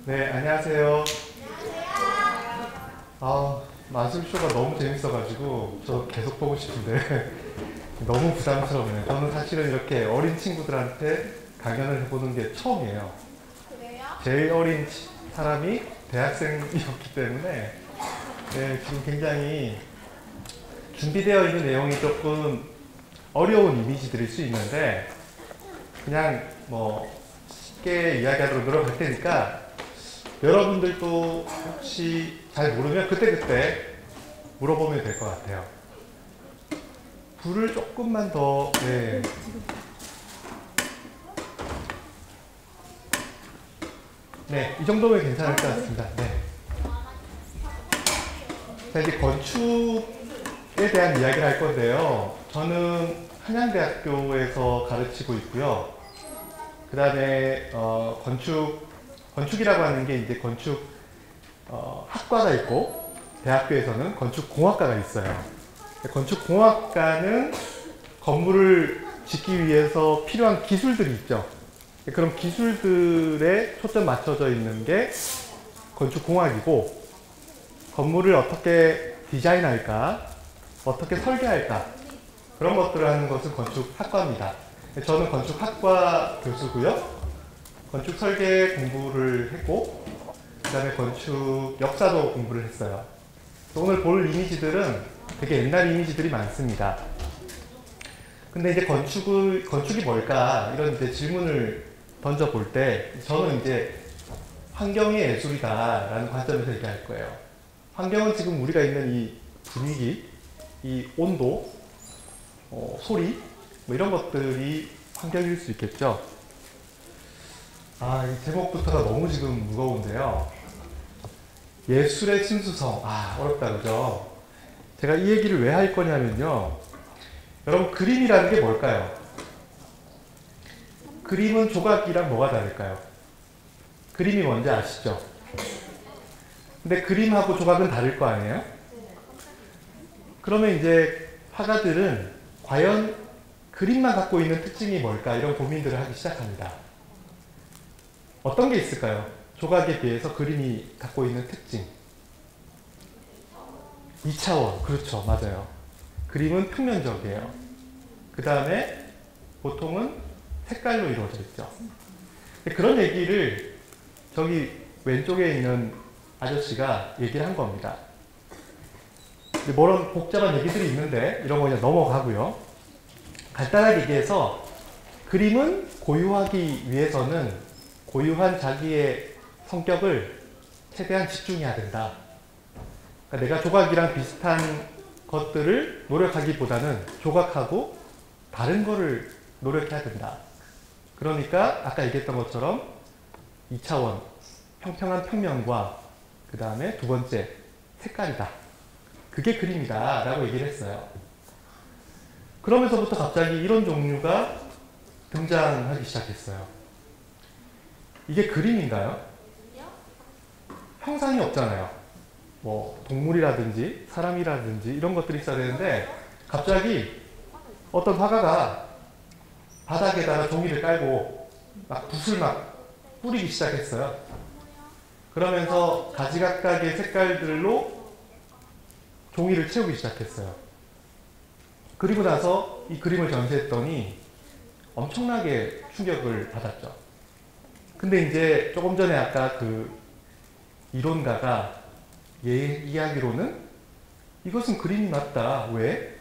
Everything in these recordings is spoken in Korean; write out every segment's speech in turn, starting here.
네, 안녕하세요. 마술쇼가 너무 재밌어가지고 저 계속 보고 싶은데 너무 부담스럽네요. 저는 사실은 이렇게 어린 친구들한테 강연을 해보는 게 처음이에요. 그래요? 제일 어린 사람이 대학생이었기 때문에 네, 지금 굉장히 준비되어 있는 내용이 조금 어려운 이미지들일 수 있는데 그냥 뭐 쉽게 이야기하도록 노력할 테니까 여러분들도 혹시 잘 모르면 그때그때 물어보면 될 것 같아요. 불을 조금만 더, 네. 네, 이 정도면 괜찮을 것 같습니다. 네. 자, 이제 건축에 대한 이야기를 할 건데요. 저는 한양대학교에서 가르치고 있고요. 그 다음에, 건축이라고 하는 게 이제 학과가 있고, 대학교에서는 건축공학과가 있어요. 건축공학과는 건물을 짓기 위해서 필요한 기술들이 있죠. 그런 기술들에 초점 맞춰져 있는 게 건축공학이고, 건물을 어떻게 디자인할까, 어떻게 설계할까, 그런 것들을 하는 것은 건축학과입니다. 저는 건축학과 교수고요. 건축 설계 공부를 했고, 그 다음에 건축 역사도 공부를 했어요. 오늘 볼 이미지들은 되게 옛날 이미지들이 많습니다. 근데 이제 건축이 뭘까? 이런 이제 질문을 던져볼 때, 저는 이제 환경이 예술이다라는 관점에서 얘기할 거예요. 환경은 지금 우리가 있는 이 분위기, 이 온도, 소리, 뭐 이런 것들이 환경일 수 있겠죠. 이 제목부터가 너무 지금 무거운데요. 예술의 심수성. 어렵다, 그죠? 제가 이 얘기를 왜 할 거냐면요. 여러분, 그림이라는 게 뭘까요? 그림은 조각이랑 뭐가 다를까요? 그림이 뭔지 아시죠? 근데 그림하고 조각은 다를 거 아니에요? 그러면 이제 화가들은 과연 그림만 갖고 있는 특징이 뭘까? 이런 고민들을 하기 시작합니다. 어떤 게 있을까요? 조각에 비해서 그림이 갖고 있는 특징. 2차원. 그렇죠. 맞아요. 그림은 평면적이에요. 그 다음에 보통은 색깔로 이루어져 있죠. 그런 얘기를 저기 왼쪽에 있는 아저씨가 얘기를 한 겁니다. 뭐런 복잡한 얘기들이 있는데 이런 거 그냥 넘어가고요. 간단하게 얘기해서 그림은 고유하기 위해서는 고유한 자기의 성격을 최대한 집중해야 된다. 그러니까 내가 조각이랑 비슷한 것들을 노력하기보다는 조각하고 다른 거를 노력해야 된다. 그러니까 아까 얘기했던 것처럼 2차원 평평한 평면과 그 다음에 두 번째 색깔이다. 그게 그림이다 라고 얘기를 했어요. 그러면서부터 갑자기 이런 종류가 등장하기 시작했어요. 이게 그림인가요? 형상이 없잖아요. 뭐 동물이라든지 사람이라든지 이런 것들이 있어야 되는데 갑자기 어떤 화가가 바닥에다가 종이를 깔고 막 붓을 막 뿌리기 시작했어요. 그러면서 가지각각의 색깔들로 종이를 채우기 시작했어요. 그리고 나서 이 그림을 전시했더니 엄청나게 충격을 받았죠. 근데 이제 조금 전에 아까 그 이론가가 이야기로는 이것은 그림이 맞다. 왜?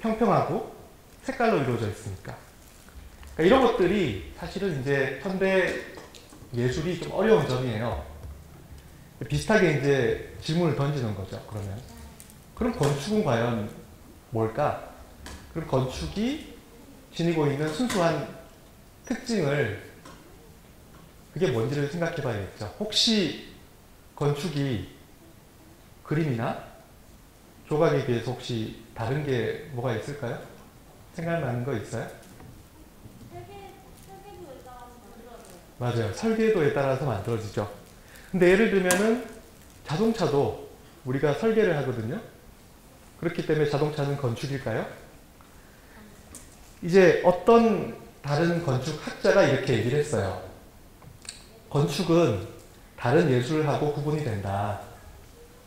평평하고 색깔로 이루어져 있으니까. 그러니까 이런 것들이 사실은 이제 현대 예술이 좀 어려운 점이에요. 비슷하게 이제 질문을 던지는 거죠. 그럼 건축은 과연 뭘까? 그럼 건축이 지니고 있는 순수한 특징을 그게 뭔지를 생각해 봐야겠죠. 혹시 건축이 그림이나 조각에 비해서 혹시 다른 게 뭐가 있을까요? 생각나는 거 있어요? 설계도에 따라서 만들어져요. 맞아요. 설계도에 따라서 만들어지죠. 근데 예를 들면은 자동차도 우리가 설계를 하거든요. 그렇기 때문에 자동차는 건축일까요? 이제 어떤 다른 건축학자가 이렇게 얘기를 했어요. 건축은 다른 예술하고 구분이 된다.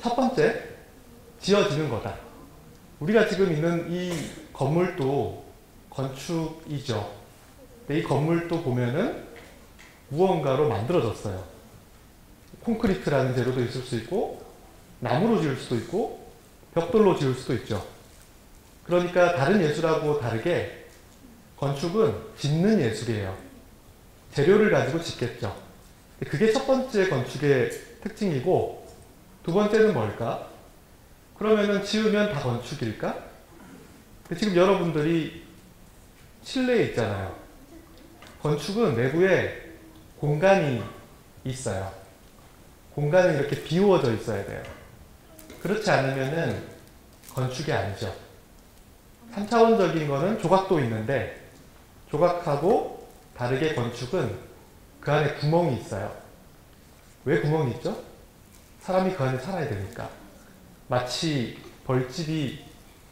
첫 번째, 지어지는 거다. 우리가 지금 있는 이 건물도 건축이죠. 근데 이 건물도 보면은 무언가로 만들어졌어요. 콘크리트라는 재료도 있을 수 있고, 나무로 지을 수도 있고, 벽돌로 지을 수도 있죠. 그러니까 다른 예술하고 다르게 건축은 짓는 예술이에요. 재료를 가지고 짓겠죠. 그게 첫 번째 건축의 특징이고, 두 번째는 뭘까? 그러면은 지으면 다 건축일까? 지금 여러분들이 실내에 있잖아요. 건축은 내부에 공간이 있어요. 공간은 이렇게 비우어져 있어야 돼요. 그렇지 않으면은 건축이 아니죠. 3차원적인 거는 조각도 있는데, 조각하고 다르게 건축은 그 안에 구멍이 있어요. 왜 구멍이 있죠? 사람이 그 안에 살아야 되니까. 마치 벌집이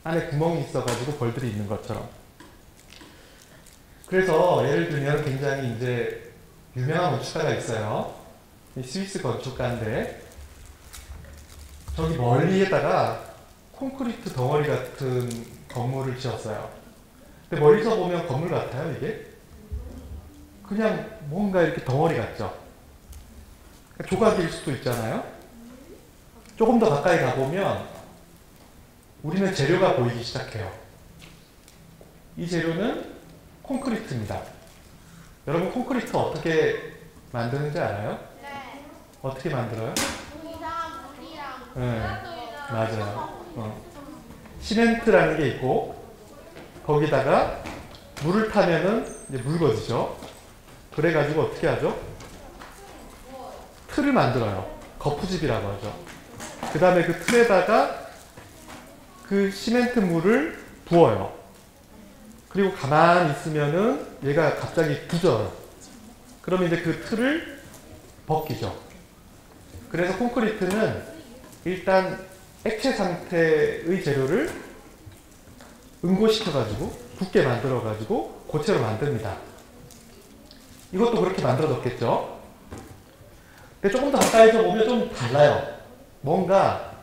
안에 구멍이 있어가지고 벌들이 있는 것처럼. 그래서 예를 들면 굉장히 이제 유명한 건축가가 있어요. 이 스위스 건축가인데, 저기 멀리에다가 콘크리트 덩어리 같은 건물을 지었어요. 근데 멀리서 보면 건물 같아요, 이게? 그냥 뭔가 이렇게 덩어리 같죠? 조각일 수도 있잖아요? 조금 더 가까이 가보면 우리는 재료가 보이기 시작해요. 이 재료는 콘크리트입니다. 여러분 콘크리트 어떻게 만드는지 알아요? 네. 어떻게 만들어요? 물이랑 물이랑 네, 또 맞아요. 시멘트라는 게 있고, 거기다가 물을 타면은 이제 묽어지죠. 그래가지고 어떻게 하죠? 틀을 만들어요. 거푸집이라고 하죠. 그 다음에 그 틀에다가 그 시멘트 물을 부어요. 그리고 가만히 있으면은 얘가 갑자기 굳어요. 그러면 이제 그 틀을 벗기죠. 그래서 콘크리트는 일단 액체 상태의 재료를 응고시켜가지고 굳게 만들어가지고 고체로 만듭니다. 이것도 그렇게 만들어졌겠죠. 근데 조금 더 가까이서 보면 좀 달라요. 뭔가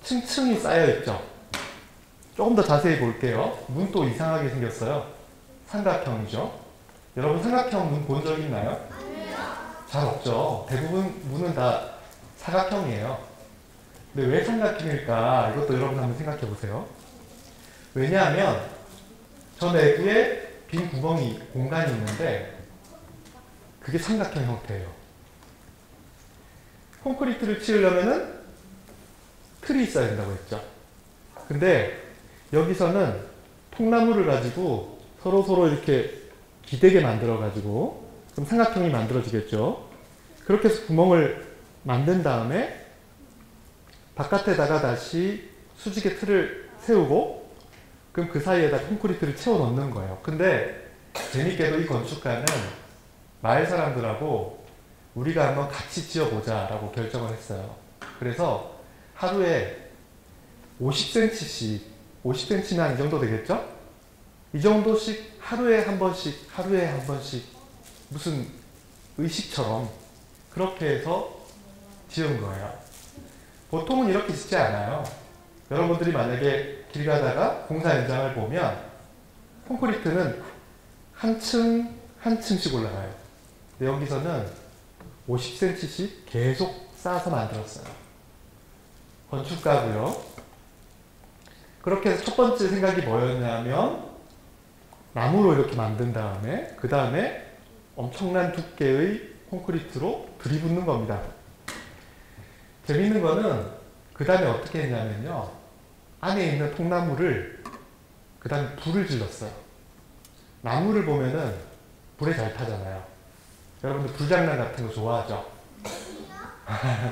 층층이 쌓여있죠. 조금 더 자세히 볼게요. 문도 이상하게 생겼어요. 삼각형이죠. 여러분 삼각형 문 본 적 있나요? 잘 없죠. 대부분 문은 다 사각형이에요. 근데 왜 삼각형일까? 이것도 여러분 한번 생각해 보세요. 왜냐하면 저 내부에 빈 구멍이, 공간이 있는데 그게 삼각형 형태예요. 콘크리트를 치우려면은 틀이 있어야 된다고 했죠. 근데 여기서는 통나무를 가지고 서로 이렇게 기대게 만들어 가지고 그럼 삼각형이 만들어지겠죠. 그렇게 해서 구멍을 만든 다음에 바깥에다가 다시 수직의 틀을 세우고 그럼 그 사이에다 콘크리트를 채워 넣는 거예요. 근데 재밌게도 이 건축가는 마을 사람들하고 우리가 한번 같이 지어보자 라고 결정을 했어요. 그래서 하루에 50cm씩, 50cm면 이 정도 되겠죠? 이 정도씩 하루에 한 번씩 무슨 의식처럼 그렇게 해서 지은 거예요. 보통은 이렇게 짓지 않아요. 여러분들이 만약에 길 가다가 공사 현장을 보면 콘크리트는 한 층씩 올라가요. 근데 여기서는 50cm씩 계속 쌓아서 만들었어요. 건축가고요. 그렇게 해서 첫 번째 생각이 뭐였냐면 나무로 이렇게 만든 다음에 그 다음에 엄청난 두께의 콘크리트로 들이붓는 겁니다. 재밌는 거는 그 다음에 어떻게 했냐면요. 안에 있는 통나무를 그 다음에 불을 질렀어요. 나무를 보면은 불에 잘 타잖아요. 여러분들 불장난 같은 거 좋아하죠?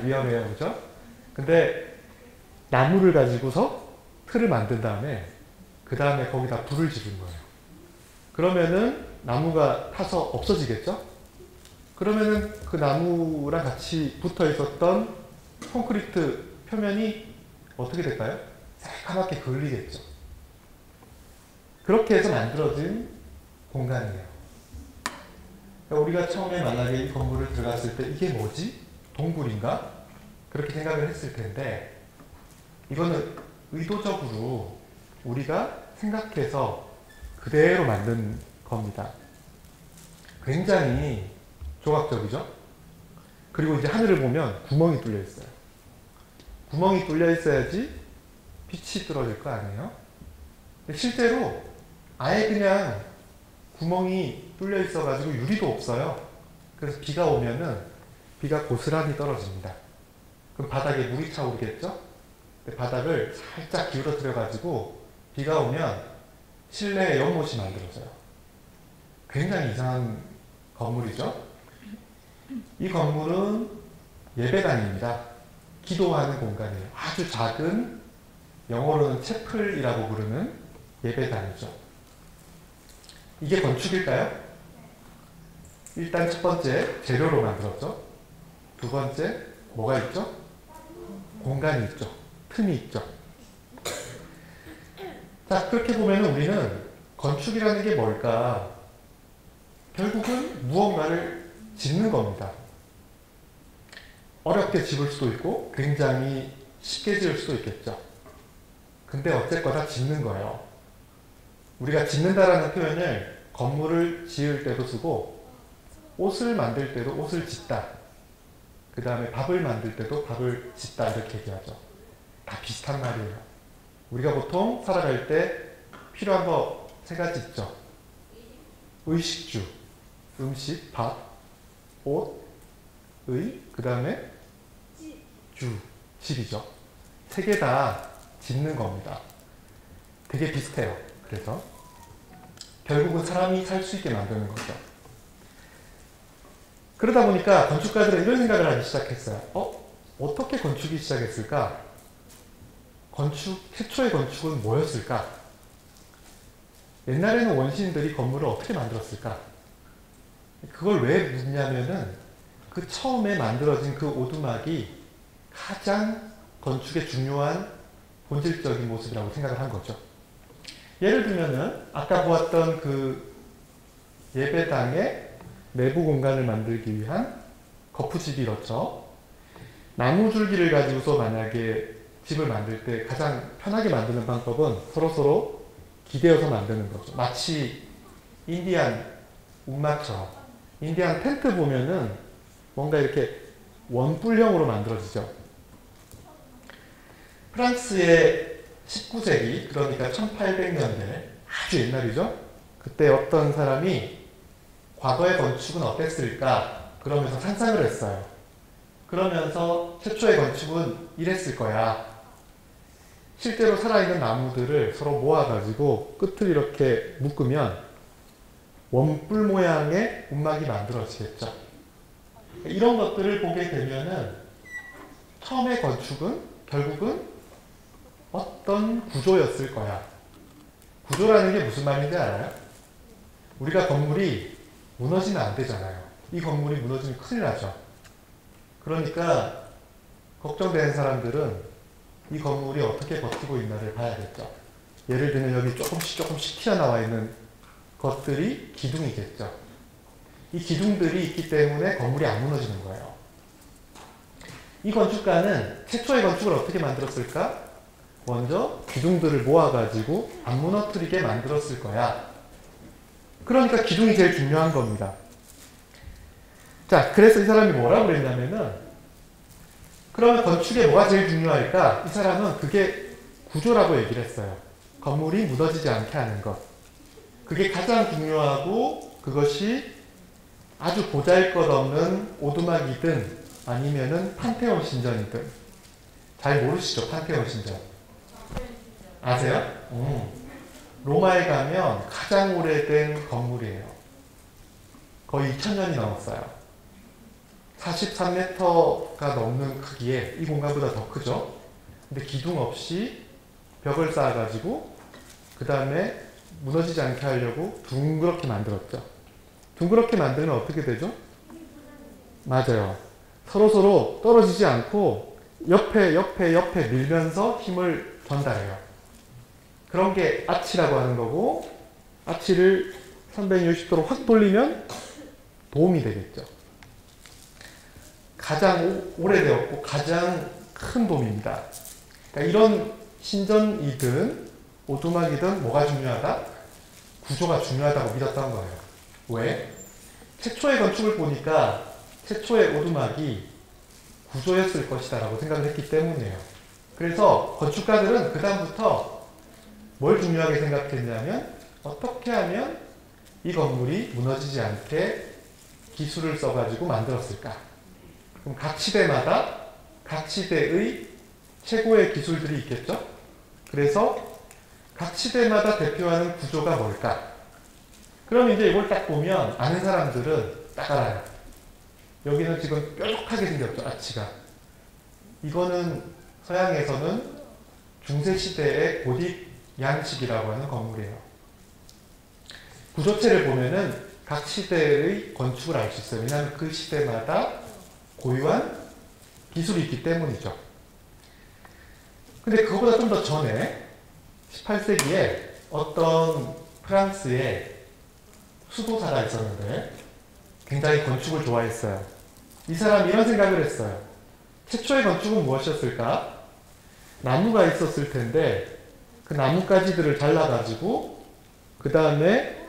위험해요, 그죠? 근데 나무를 가지고서 틀을 만든 다음에 그 다음에 거기다 불을 지른 거예요. 그러면은 나무가 타서 없어지겠죠? 그러면은 그 나무랑 같이 붙어 있었던 콘크리트 표면이 어떻게 될까요? 새까맣게 그을리겠죠. 그렇게 해서 만들어진 공간이에요. 그러니까 우리가 처음에 만약에 이 건물을 들어갔을 때 이게 뭐지? 동굴인가? 그렇게 생각을 했을 텐데 이거는 의도적으로 우리가 생각해서 그대로 만든 겁니다. 굉장히 조각적이죠? 그리고 이제 하늘을 보면 구멍이 뚫려 있어요. 구멍이 뚫려 있어야지 빛이 들어질 거 아니에요? 근데 실제로 아예 그냥 구멍이 뚫려 있어가지고 유리도 없어요. 그래서 비가 오면은 비가 고스란히 떨어집니다. 그럼 바닥에 물이 차오르겠죠? 근데 바닥을 살짝 기울어뜨려가지고 비가 오면 실내에 연못이 만들어져요. 굉장히 이상한 건물이죠? 이 건물은 예배당입니다. 기도하는 공간이에요. 아주 작은, 영어로는 채플이라고 부르는 예배당이죠. 이게 건축일까요? 일단 첫 번째, 재료로 만들었죠. 두 번째, 뭐가 있죠? 공간이 있죠. 틈이 있죠. 자, 그렇게 보면 우리는 건축이라는 게 뭘까? 결국은 무언가를 짓는 겁니다. 어렵게 지을 수도 있고 굉장히 쉽게 지을 수도 있겠죠. 근데 어쨌거나 짓는 거예요. 우리가 짓는다라는 표현을 건물을 지을 때도 쓰고 옷을 만들 때도 옷을 짓다. 그 다음에 밥을 만들 때도 밥을 짓다 이렇게 얘기하죠. 다 비슷한 말이에요. 우리가 보통 살아갈 때 필요한 거 세 가지 있죠. 의식주, 음식, 밥, 옷, 그 다음에 주, 집이죠. 세 개 다 짓는 겁니다. 되게 비슷해요. 그래서 결국은 사람이 살 수 있게 만드는 거죠. 그러다 보니까 건축가들은 이런 생각을 하기 시작했어요. 어떻게 건축이 시작했을까? 최초의 건축은 뭐였을까? 옛날에는 원시인들이 건물을 어떻게 만들었을까? 그걸 왜 묻냐면은 그 처음에 만들어진 그 오두막이 가장 건축의 중요한 본질적인 모습이라고 생각을 한 거죠. 예를 들면은 아까 보았던 그 예배당의 내부 공간을 만들기 위한 거푸집이 이렇죠. 나무 줄기를 가지고서 만약에 집을 만들 때 가장 편하게 만드는 방법은 서로서로 기대어서 만드는 거죠. 마치 인디안 움막처럼. 인디안 텐트 보면은 뭔가 이렇게 원뿔형으로 만들어지죠. 프랑스의 19세기, 그러니까 1800년대, 아주 옛날이죠. 그때 어떤 사람이 과거의 건축은 어땠을까? 그러면서 상상을 했어요. 그러면서 최초의 건축은 이랬을 거야. 실제로 살아있는 나무들을 서로 모아가지고 끝을 이렇게 묶으면 원뿔 모양의 움막이 만들어지겠죠. 이런 것들을 보게 되면은 처음의 건축은 결국은 어떤 구조였을 거야. 구조라는 게 무슨 말인지 알아요? 우리가 건물이 무너지면 안 되잖아요. 이 건물이 무너지면 큰일 나죠. 그러니까 걱정되는 사람들은 이 건물이 어떻게 버티고 있나를 봐야겠죠. 예를 들면 여기 조금씩 튀어나와 있는 것들이 기둥이겠죠. 이 기둥들이 있기 때문에 건물이 안 무너지는 거예요. 이 건축가는 최초의 건축을 어떻게 만들었을까? 먼저 기둥들을 모아가지고 안 무너뜨리게 만들었을 거야. 그러니까 기둥이 제일 중요한 겁니다. 자, 그래서 이 사람이 뭐라고 그랬냐면은 그러면 건축에 뭐가 제일 중요할까? 이 사람은 그게 구조라고 얘기를 했어요. 건물이 무너지지 않게 하는 것. 그게 가장 중요하고 그것이 아주 보잘것없는 오두막이든 아니면은 판테온 신전이든. 잘 모르시죠? 판테온 신전. 아세요? 로마에 가면 가장 오래된 건물이에요. 거의 2000년이 넘었어요. 43m가 넘는 크기에 이 공간보다 더 크죠. 근데 기둥 없이 벽을 쌓아가지고 그 다음에 무너지지 않게 하려고 둥그렇게 만들었죠. 둥그렇게 만들면 어떻게 되죠? 맞아요. 서로서로 떨어지지 않고 옆에 밀면서 힘을 전달해요. 그런 게 아치라고 하는 거고, 아치를 360도로 확 돌리면 도움이 되겠죠. 가장 오래되었고 가장 큰 돔입니다. 그러니까 이런 신전이든 오두막이든 뭐가 중요하다? 구조가 중요하다고 믿었던 거예요. 왜? 최초의 건축을 보니까 최초의 오두막이 구조였을 것이다 라고 생각을 했기 때문이에요. 그래서 건축가들은 그 다음부터 뭘 중요하게 생각했냐면 어떻게 하면 이 건물이 무너지지 않게 기술을 써가지고 만들었을까? 그럼 각 시대마다 각 시대의 최고의 기술들이 있겠죠? 그래서 각 시대마다 대표하는 구조가 뭘까? 그럼 이제 이걸 딱 보면 아는 사람들은 딱 알아요. 여기는 지금 뾰족하게 생겼죠, 아치가. 이거는 서양에서는 중세시대의 고딕 양식이라고 하는 건물이에요. 구조체를 보면은 각 시대의 건축을 알 수 있어요. 왜냐하면 그 시대마다 고유한 기술이 있기 때문이죠. 근데 그거보다 좀 더 전에 18세기에 어떤 프랑스의 수도사가 있었는데 굉장히 건축을 좋아했어요. 이 사람이 이런 생각을 했어요. 최초의 건축은 무엇이었을까? 나무가 있었을 텐데 그 나뭇가지들을 잘라가지고 그 다음에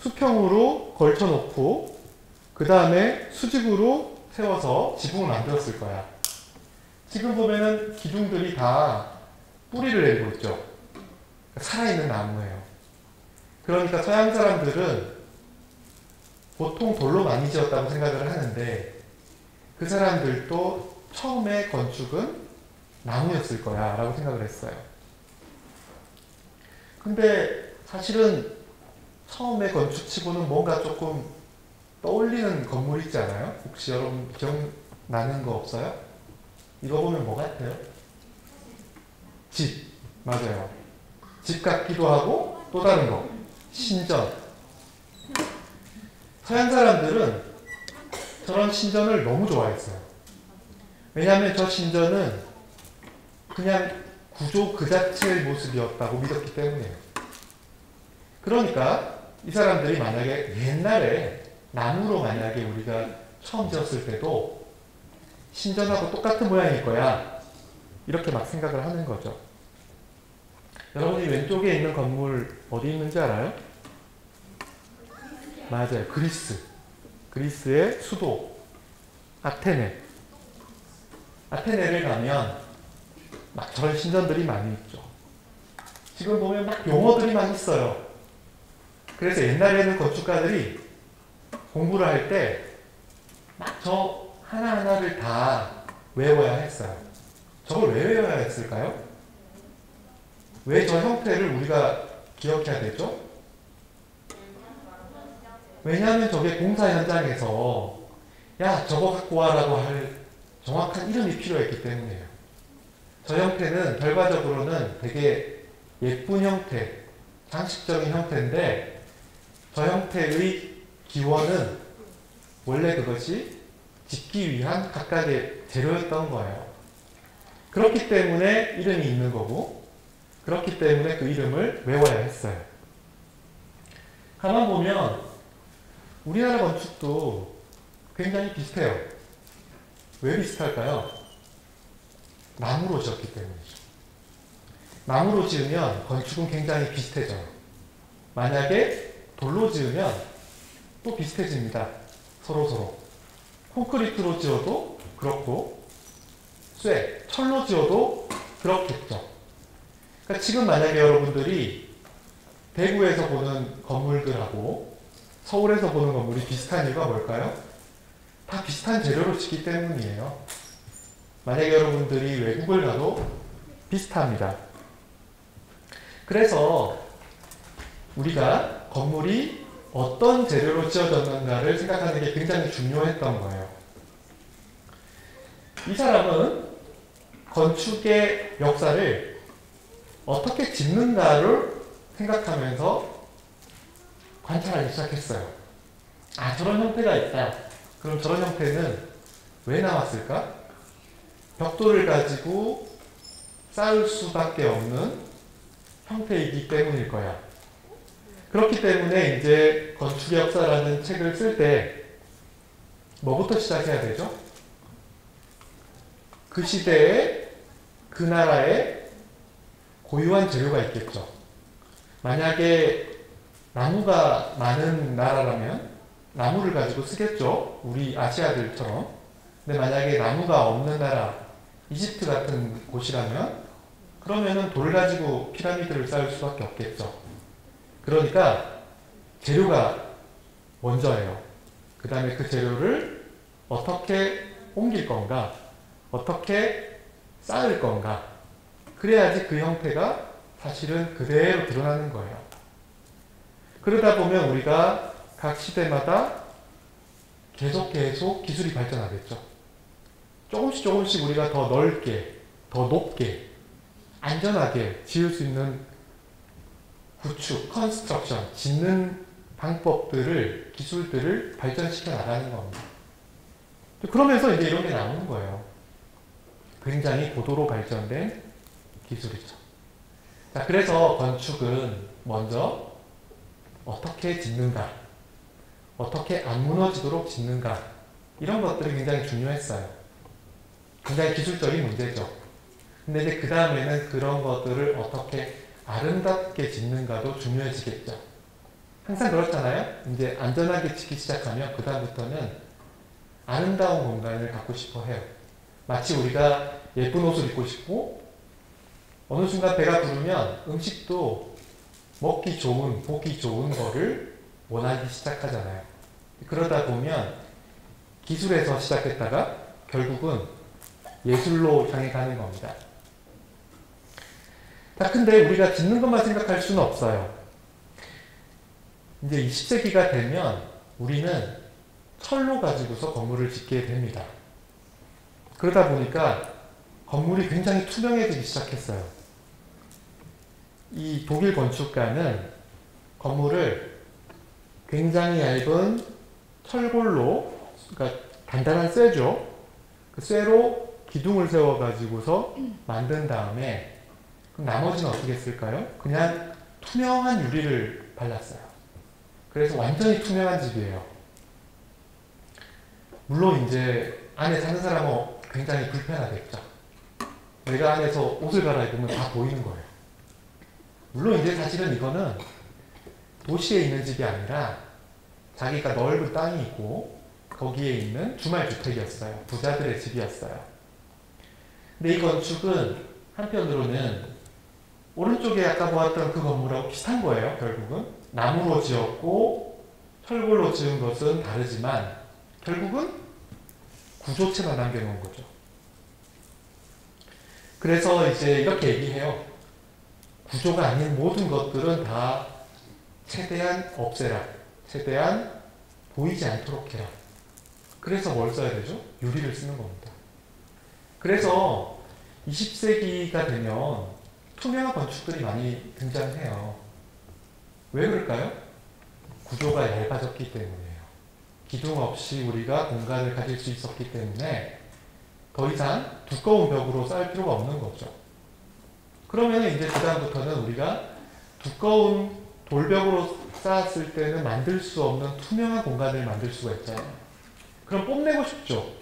수평으로 걸쳐놓고 그 다음에 수직으로 세워서 지붕을 만들었을 거야. 지금 보면은 기둥들이 다 뿌리를 내리고 있죠. 살아있는 나무예요. 그러니까 서양 사람들은 보통 돌로 많이 지었다고 생각을 하는데 그 사람들도 처음에 건축은 나무였을 거야 라고 생각을 했어요. 근데 사실은 처음에 건축치고는 뭔가 조금 떠올리는 건물 있지 않아요? 혹시 여러분 기억나는 거 없어요? 이거 보면 뭐 같아요? 집. 맞아요. 집 같기도 하고 또 다른 거. 신전. 서양 사람들은 저런 신전을 너무 좋아했어요. 왜냐하면 저 신전은 그냥 구조 그 자체의 모습이었다고 믿었기 때문이에요. 그러니까 이 사람들이 만약에 옛날에 나무로 만약에 우리가 처음 지었을 때도 신전하고 똑같은 모양일 거야. 이렇게 막 생각을 하는 거죠. 여러분이 왼쪽에 있는 건물 어디 있는지 알아요? 맞아요. 그리스. 그리스의 수도 아테네. 아테네를 가면 막 저런 신전들이 많이 있죠. 지금 보면 막 용어들이 많이 있어요. 그래서 옛날에는 건축가들이 공부를 할 때 막 저 하나하나를 다 외워야 했어요. 저걸 왜 외워야 했을까요? 왜 저 형태를 우리가 기억해야 되죠? 왜냐하면 저게 공사 현장에서 야 저거 갖고 와라고 할 정확한 이름이 필요했기 때문이에요. 저 형태는 결과적으로는 되게 예쁜 형태, 장식적인 형태인데 저 형태의 기원은 원래 그것이 짓기 위한 각각의 재료였던 거예요. 그렇기 때문에 이름이 있는 거고 그렇기 때문에 그 이름을 외워야 했어요. 가만 보면 우리나라 건축도 굉장히 비슷해요. 왜 비슷할까요? 나무로 지었기 때문이죠. 나무로 지으면 건축은 굉장히 비슷해져요. 만약에 돌로 지으면 또 비슷해집니다. 서로서로. 콘크리트로 지어도 그렇고 철로 지어도 그렇겠죠. 그러니까 지금 만약에 여러분들이 대구에서 보는 건물들하고 서울에서 보는 건물이 비슷한 이유가 뭘까요? 다 비슷한 재료로 짓기 때문이에요. 만약에 여러분들이 외국을 가도 비슷합니다. 그래서 우리가 건물이 어떤 재료로 지어졌는가를 생각하는 게 굉장히 중요했던 거예요. 이 사람은 건축의 역사를 어떻게 짓는가를 생각하면서 관찰하기 시작했어요. 아, 저런 형태가 있다. 그럼 저런 형태는 왜 나왔을까? 벽돌을 가지고 쌓을 수밖에 없는 형태이기 때문일 거야. 그렇기 때문에 이제 건축의 역사라는 책을 쓸 때 뭐부터 시작해야 되죠? 그 시대에 그 나라에 고유한 재료가 있겠죠. 만약에 나무가 많은 나라라면 나무를 가지고 쓰겠죠. 우리 아시아들처럼. 근데 만약에 나무가 없는 나라, 이집트 같은 곳이라면 그러면은 돌 가지고 피라미드를 쌓을 수밖에 없겠죠. 그러니까 재료가 먼저예요. 그 다음에 그 재료를 어떻게 옮길 건가, 어떻게 쌓을 건가. 그래야지 그 형태가 사실은 그대로 드러나는 거예요. 그러다 보면 우리가 각 시대마다 계속 기술이 발전하겠죠. 조금씩 우리가 더 넓게, 더 높게, 안전하게 지을 수 있는 구축, 컨스트럭션, 짓는 방법들을, 기술들을 발전시켜 나가는 겁니다. 그러면서 이제 이런 게 나오는 거예요. 굉장히 고도로 발전된 기술이죠. 자, 그래서 건축은 먼저 어떻게 짓는가, 어떻게 안 무너지도록 짓는가, 이런 것들이 굉장히 중요했어요. 굉장히 기술적인 문제죠. 근데 이제 그 다음에는 그런 것들을 어떻게 아름답게 짓는가도 중요해지겠죠. 항상 그렇잖아요. 이제 안전하게 짓기 시작하면 그 다음부터는 아름다운 공간을 갖고 싶어 해요. 마치 우리가 예쁜 옷을 입고 싶고 어느 순간 배가 부르면 음식도 먹기 좋은, 보기 좋은 거를 원하기 시작하잖아요. 그러다 보면 기술에서 시작했다가 결국은 예술로 향해 가는 겁니다. 자, 근데 우리가 짓는 것만 생각할 수는 없어요. 이제 20세기가 되면 우리는 철로 가지고서 건물을 짓게 됩니다. 그러다 보니까 건물이 굉장히 투명해지기 시작했어요. 이 독일 건축가는 건물을 굉장히 얇은 철골로, 그러니까 단단한 쇠죠. 그 쇠로 기둥을 세워가지고서 만든 다음에 그럼 나머지는 어떻게 했을까요? 그냥 투명한 유리를 발랐어요. 그래서 완전히 투명한 집이에요. 물론 이제 안에 사는 사람은 굉장히 불편하겠죠. 내가 안에서 옷을 갈아입으면 다 보이는 거예요. 물론 이제 사실은 이거는 도시에 있는 집이 아니라 자기가 넓은 땅이 있고 거기에 있는 주말주택이었어요. 부자들의 집이었어요. 근데 이 건축은 한편으로는 오른쪽에 아까 보았던 그 건물하고 비슷한 거예요. 결국은 나무로 지었고 철골로 지은 것은 다르지만 결국은 구조체만 남겨놓은 거죠. 그래서 이제 이렇게 얘기해요. 구조가 아닌 모든 것들은 다 최대한 없애라. 최대한 보이지 않도록 해라. 그래서 뭘 써야 되죠? 유리를 쓰는 겁니다. 그래서 20세기가 되면 투명한 건축들이 많이 등장해요. 왜 그럴까요? 구조가 얇아졌기 때문이에요. 기둥 없이 우리가 공간을 가질 수 있었기 때문에 더 이상 두꺼운 벽으로 쌓을 필요가 없는 거죠. 그러면 이제 그다음부터는 우리가 두꺼운 돌벽으로 쌓았을 때는 만들 수 없는 투명한 공간을 만들 수가 있잖아요. 그럼 뽐내고 싶죠.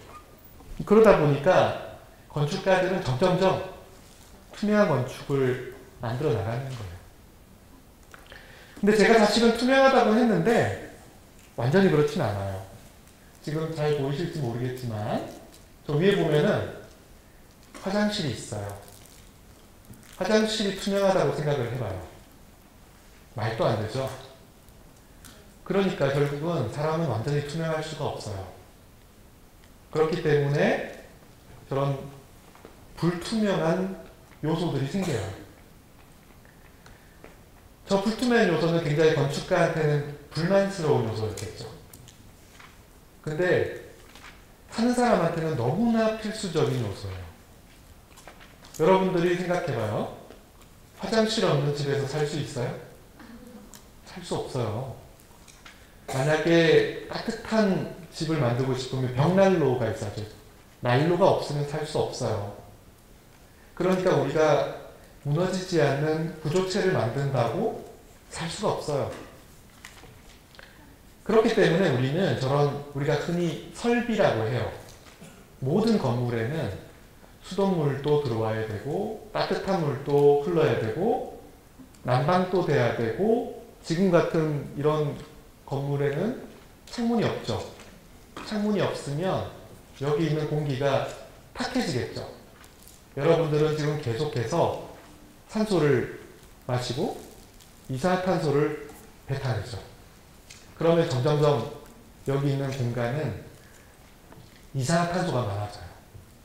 그러다 보니까 건축가들은 점점점 투명한 건축을 만들어 나가는 거예요. 근데 제가 사실은 투명하다고 했는데 완전히 그렇진 않아요. 지금 잘 보이실지 모르겠지만 저 위에 보면은 화장실이 있어요. 화장실이 투명하다고 생각을 해봐요. 말도 안 되죠. 그러니까 결국은 사람은 완전히 투명할 수가 없어요. 그렇기 때문에 저런 불투명한 요소들이 생겨요. 저 불투명한 요소는 굉장히 건축가한테는 불만스러운 요소였겠죠. 근데 사는 사람한테는 너무나 필수적인 요소예요. 여러분들이 생각해봐요. 화장실 없는 집에서 살 수 있어요? 살 수 없어요. 만약에 따뜻한 집을 만들고 싶으면 벽난로가 있어야죠. 난로가 없으면 살 수 없어요. 그러니까 우리가 무너지지 않는 구조체를 만든다고 살 수가 없어요. 그렇기 때문에 우리는 저런 우리가 흔히 설비라고 해요. 모든 건물에는 수돗물도 들어와야 되고 따뜻한 물도 흘러야 되고 난방도 돼야 되고 지금 같은 이런 건물에는 창문이 없죠. 창문이 없으면 여기 있는 공기가 탁해지겠죠. 여러분들은 지금 계속해서 산소를 마시고 이산화탄소를 배타하죠. 그러면 점점점 여기 있는 공간은 이산화탄소가 많아져요.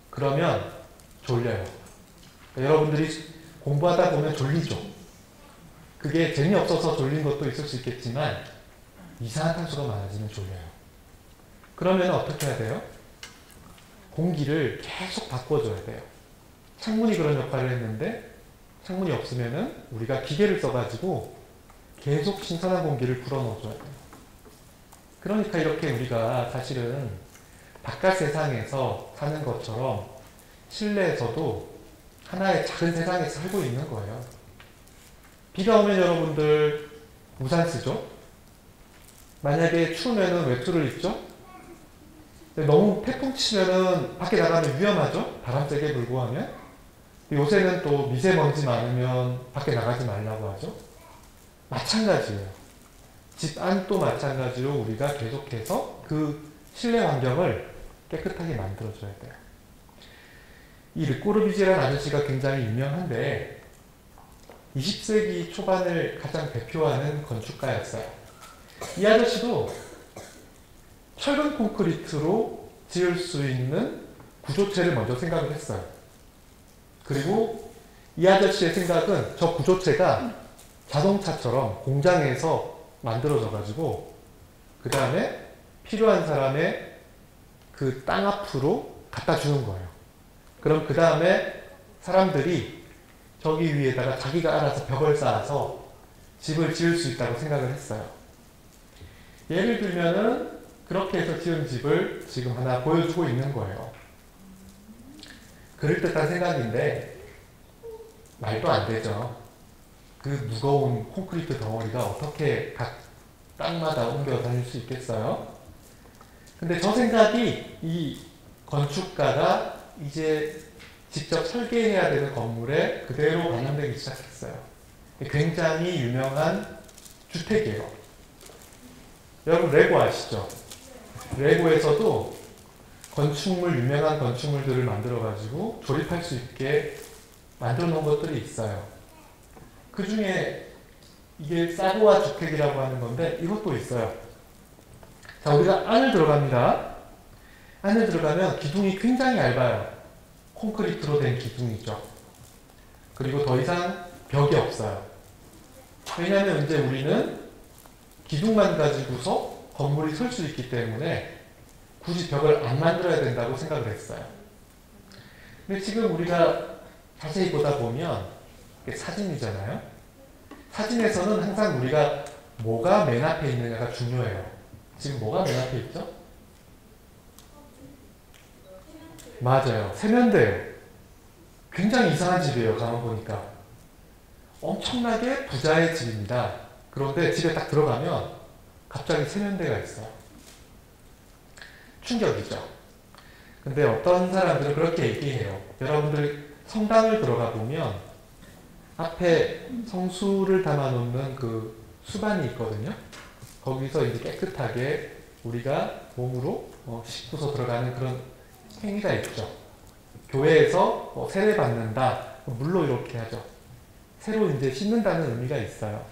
그러면 졸려요. 그러니까 여러분들이 공부하다 보면 졸리죠. 그게 재미없어서 졸린 것도 있을 수 있겠지만 이산화탄소가 많아지면 졸려요. 그러면 어떻게 해야 돼요? 공기를 계속 바꿔줘야 돼요. 창문이 그런 역할을 했는데 창문이 없으면은 우리가 기계를 써가지고 계속 신선한 공기를 불어넣어줘야 돼요. 그러니까 이렇게 우리가 사실은 바깥 세상에서 사는 것처럼 실내에서도 하나의 작은 세상에서 살고 있는 거예요. 비가 오면 여러분들 우산 쓰죠? 만약에 추우면은 외투를 입죠? 너무 태풍 치면은 밖에 나가면 위험하죠? 바람 세게 불고 하면. 요새는 또 미세먼지 많으면 밖에 나가지 말라고 하죠? 마찬가지예요. 집 안도 마찬가지로 우리가 계속해서 그 실내 환경을 깨끗하게 만들어줘야 돼요. 이 르꼬르비제라는 아저씨가 굉장히 유명한데 20세기 초반을 가장 대표하는 건축가였어요. 이 아저씨도 철근 콘크리트로 지을 수 있는 구조체를 먼저 생각을 했어요. 그리고 이 아저씨의 생각은 저 구조체가 자동차처럼 공장에서 만들어져 가지고 그 다음에 필요한 사람의 그 땅 앞으로 갖다 주는 거예요. 그럼 그 다음에 사람들이 저기 위에다가 자기가 알아서 벽을 쌓아서 집을 지을 수 있다고 생각을 했어요. 예를 들면은 그렇게 해서 지은 집을 지금 하나 보여주고 있는 거예요. 그럴듯한 생각인데 말도 안 되죠. 그 무거운 콘크리트 덩어리가 어떻게 각 땅마다 옮겨 다닐 수 있겠어요? 근데 저 생각이 이 건축가가 이제 직접 설계해야 되는 건물에 그대로 반영되기 시작했어요. 굉장히 유명한 주택이에요. 여러분 레고 아시죠? 레고에서도 건축물, 유명한 건축물들을 만들어가지고 조립할 수 있게 만들어 놓은 것들이 있어요. 그 중에 이게 사고와 주택이라고 하는 건데 이것도 있어요. 자, 우리가 안을 들어갑니다. 안에 들어가면 기둥이 굉장히 얇아요. 콘크리트로 된 기둥이죠. 그리고 더 이상 벽이 없어요. 왜냐하면 이제 우리는 기둥만 가지고서 건물이 설 수 있기 때문에 굳이 벽을 안 만들어야 된다고 생각을 했어요. 근데 지금 우리가 자세히 보다 보면 이게 사진이잖아요. 사진에서는 항상 우리가 뭐가 맨 앞에 있느냐가 중요해요. 지금 뭐가 맨 앞에 있죠? 맞아요. 세면대예요. 굉장히 이상한 집이에요. 가만 보니까. 엄청나게 부자의 집입니다. 그런데 집에 딱 들어가면 갑자기 세면대가 있어요. 충격이죠. 근데 어떤 사람들은 그렇게 얘기해요. 여러분들 성당을 들어가 보면 앞에 성수를 담아 놓는 그 수반이 있거든요. 거기서 이제 깨끗하게 우리가 몸으로 씻고서 들어가는 그런 행위가 있죠. 교회에서 세례 받는다. 물로 이렇게 하죠. 새로 이제 씻는다는 의미가 있어요.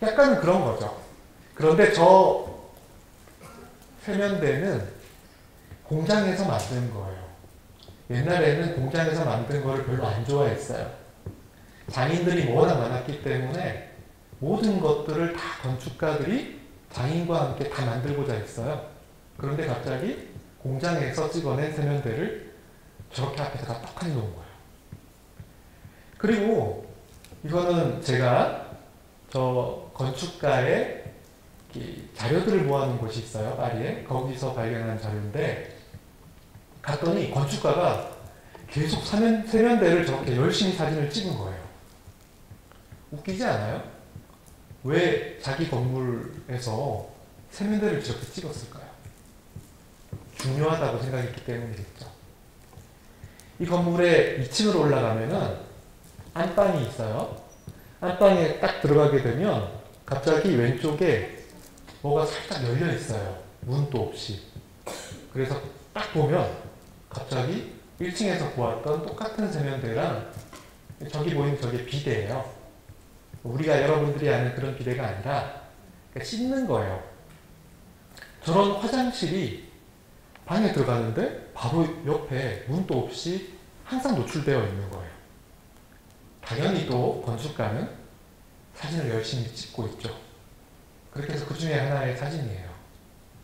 약간은 그런 거죠. 그런데 저 세면대는 공장에서 만든 거예요. 옛날에는 공장에서 만든 거를 별로 안 좋아했어요. 장인들이 워낙 많았기 때문에 모든 것들을 다 건축가들이 장인과 함께 다 만들고자 했어요. 그런데 갑자기 공장에서 찍어낸 세면대를 저렇게 앞에다가 딱 해놓은 거예요. 그리고 이거는 제가 저 건축가의 자료들을 모아놓은 곳이 있어요. 파리에. 거기서 발견한 자료인데 갔더니 건축가가 계속 세면대를 저렇게 열심히 사진을 찍은 거예요. 웃기지 않아요? 왜 자기 건물에서 세면대를 저렇게 찍었을까요? 중요하다고 생각했기 때문이겠죠. 이 건물의 2층으로 올라가면은 안방이 있어요. 안방에 딱 들어가게 되면 갑자기 왼쪽에 뭐가 살짝 열려 있어요. 문도 없이. 그래서 딱 보면 갑자기 1층에서 보았던 똑같은 세면대랑 저기 보이는 저게 비데예요. 우리가 여러분들이 아는 그런 비데가 아니라 그러니까 씻는 거예요. 저런 화장실이 방에 들어가는데 바로 옆에 문도 없이 항상 노출되어 있는 거예요. 당연히 또 건축가는 사진을 열심히 찍고 있죠. 그렇게 해서 그 중에 하나의 사진이에요.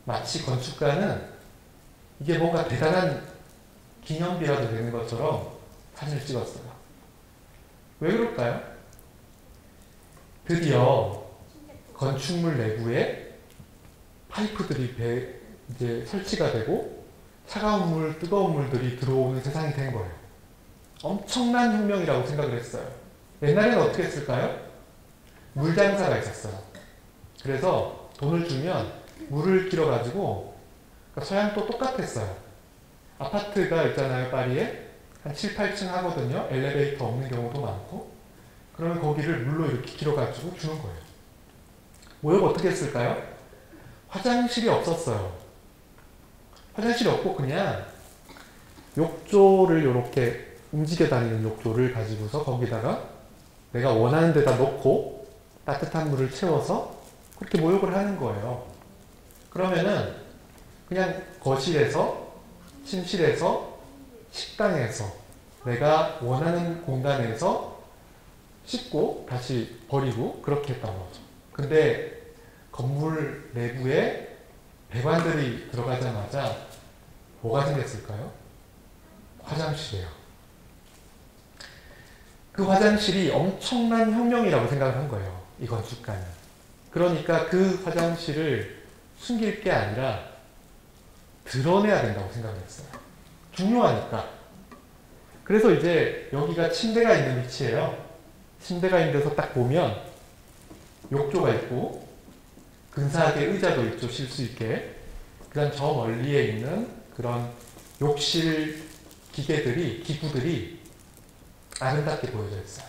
마치 건축가는 이게 뭔가 대단한 기념비라도 되는 것처럼 사진을 찍었어요. 왜 그럴까요? 드디어 건축물 내부에 파이프들이 이제 설치가 되고 차가운 물, 뜨거운 물들이 들어오는 세상이 된 거예요. 엄청난 혁명이라고 생각을 했어요. 옛날에는 어떻게 했을까요? 물장사가 있었어요. 그래서 돈을 주면 물을 길어가지고 그러니까 서양도 똑같았어요. 아파트가 있잖아요, 파리에. 한 7, 8층 하거든요. 엘리베이터 없는 경우도 많고. 그러면 거기를 물로 이렇게 길어가지고 주는 거예요. 모욕 어떻게 했을까요? 화장실이 없었어요. 화장실이 없고 그냥 욕조를 이렇게 움직여 다니는 욕조를 가지고서 거기다가 내가 원하는 데다 넣고 따뜻한 물을 채워서 그렇게 모욕을 하는 거예요. 그러면은 그냥 거실에서, 침실에서, 식당에서 내가 원하는 공간에서 씻고 다시 버리고 그렇게 했던 거죠. 근데 건물 내부에 배관들이 들어가자마자 뭐가 생겼을까요? 화장실이에요. 그 화장실이 엄청난 혁명이라고 생각을 한 거예요. 이 건축가는. 그러니까 그 화장실을 숨길 게 아니라 드러내야 된다고 생각을 했어요. 중요하니까. 그래서 이제 여기가 침대가 있는 위치예요. 침대가 있는 데서 딱 보면 욕조가 있고 근사하게 의자도 있죠. 쉴 수 있게. 그 다음 저 멀리에 있는 그런 욕실 기구들이 아름답게 보여져 있어요.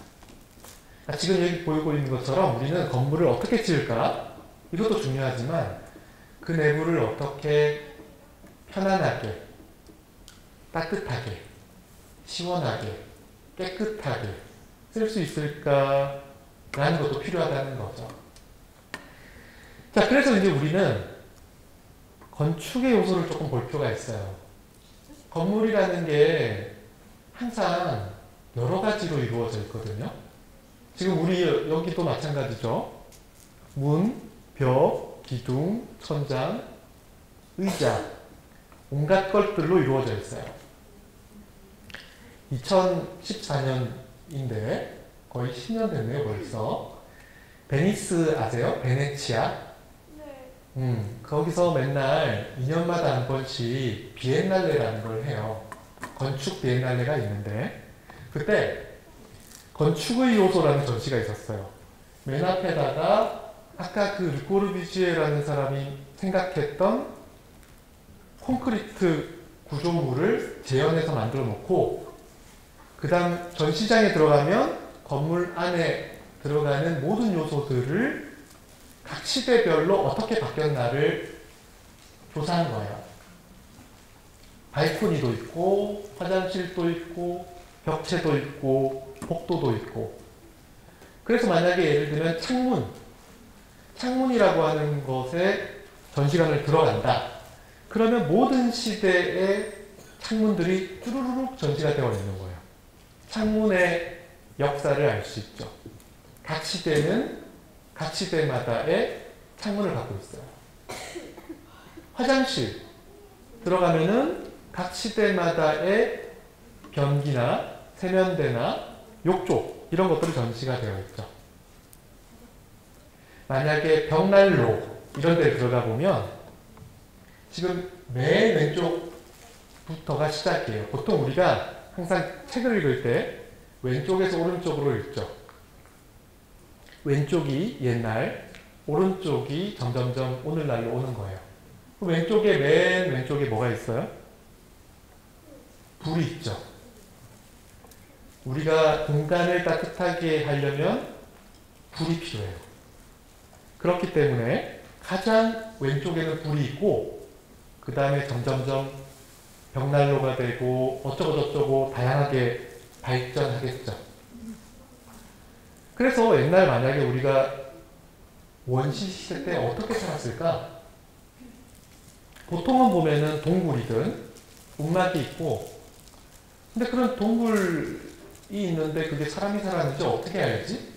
지금 여기 보이고 있는 것처럼 우리는 건물을 어떻게 지을까? 이것도 중요하지만 그 내부를 어떻게 편안하게, 따뜻하게, 시원하게, 깨끗하게 쓸 수 있을까라는 것도 필요하다는 거죠. 자, 그래서 이제 우리는 건축의 요소를 조금 볼 필요가 있어요. 건물이라는 게 항상 여러 가지로 이루어져 있거든요. 지금 우리 여기도 마찬가지죠. 문, 벽, 기둥, 천장, 의자, 온갖 것들로 이루어져 있어요. 2014년인데 거의 10년 됐네요, 벌써. 베니스 아세요? 베네치아? 네. 거기서 맨날 2년마다 한 번씩 비엔날레라는 걸 해요. 건축 비엔날레가 있는데 그때 건축의 요소라는 전시가 있었어요. 맨 앞에다가 아까 그 르꼬르비지에라는 사람이 생각했던 콘크리트 구조물을 재현해서 만들어 놓고 그 다음 전시장에 들어가면 건물 안에 들어가는 모든 요소들을 각 시대별로 어떻게 바뀌었나를 조사한 거예요. 발코니도 있고 화장실도 있고 벽체도 있고 복도도 있고. 그래서 만약에 예를 들면 창문이라고 하는 것에 전시관을 들어간다. 그러면 모든 시대의 창문들이 쭈루루룩 전시가 되어 있는 거예요. 창문의 역사를 알 수 있죠. 각 시대는 각 시대마다의 창문을 갖고 있어요. 화장실 들어가면은 각 시대마다의 변기나 세면대나 욕조 이런 것들이 전시가 되어 있죠. 만약에 벽난로 이런 데 들어가 보면 지금 맨 왼쪽부터가 시작이에요. 보통 우리가 항상 책을 읽을 때 왼쪽에서 오른쪽으로 읽죠. 왼쪽이 옛날, 오른쪽이 점점점 오늘날로 오는 거예요. 맨 왼쪽에 뭐가 있어요? 불이 있죠. 우리가 공간을 따뜻하게 하려면 불이 필요해요. 그렇기 때문에 가장 왼쪽에는 불이 있고 그 다음에 점점점 벽난로가 되고 어쩌고저쩌고 다양하게 발전하겠죠. 그래서 옛날 만약에 우리가 원시 시대 때 어떻게 살았을까? 보통은 보면은 동굴이든 움막이 있고 근데 그런 동굴이 있는데 그게 사람이 살았는지 어떻게 알지?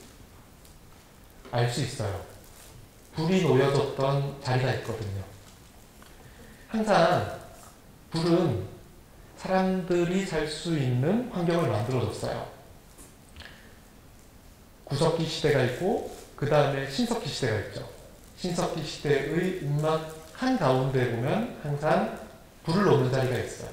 알 수 있어요. 불이 놓여졌던 자리가 있거든요. 항상 불은 사람들이 살 수 있는 환경을 만들어줬어요. 구석기 시대가 있고 그 다음에 신석기 시대가 있죠. 신석기 시대의 움막 한가운데 보면 항상 불을 놓는 자리가 있어요.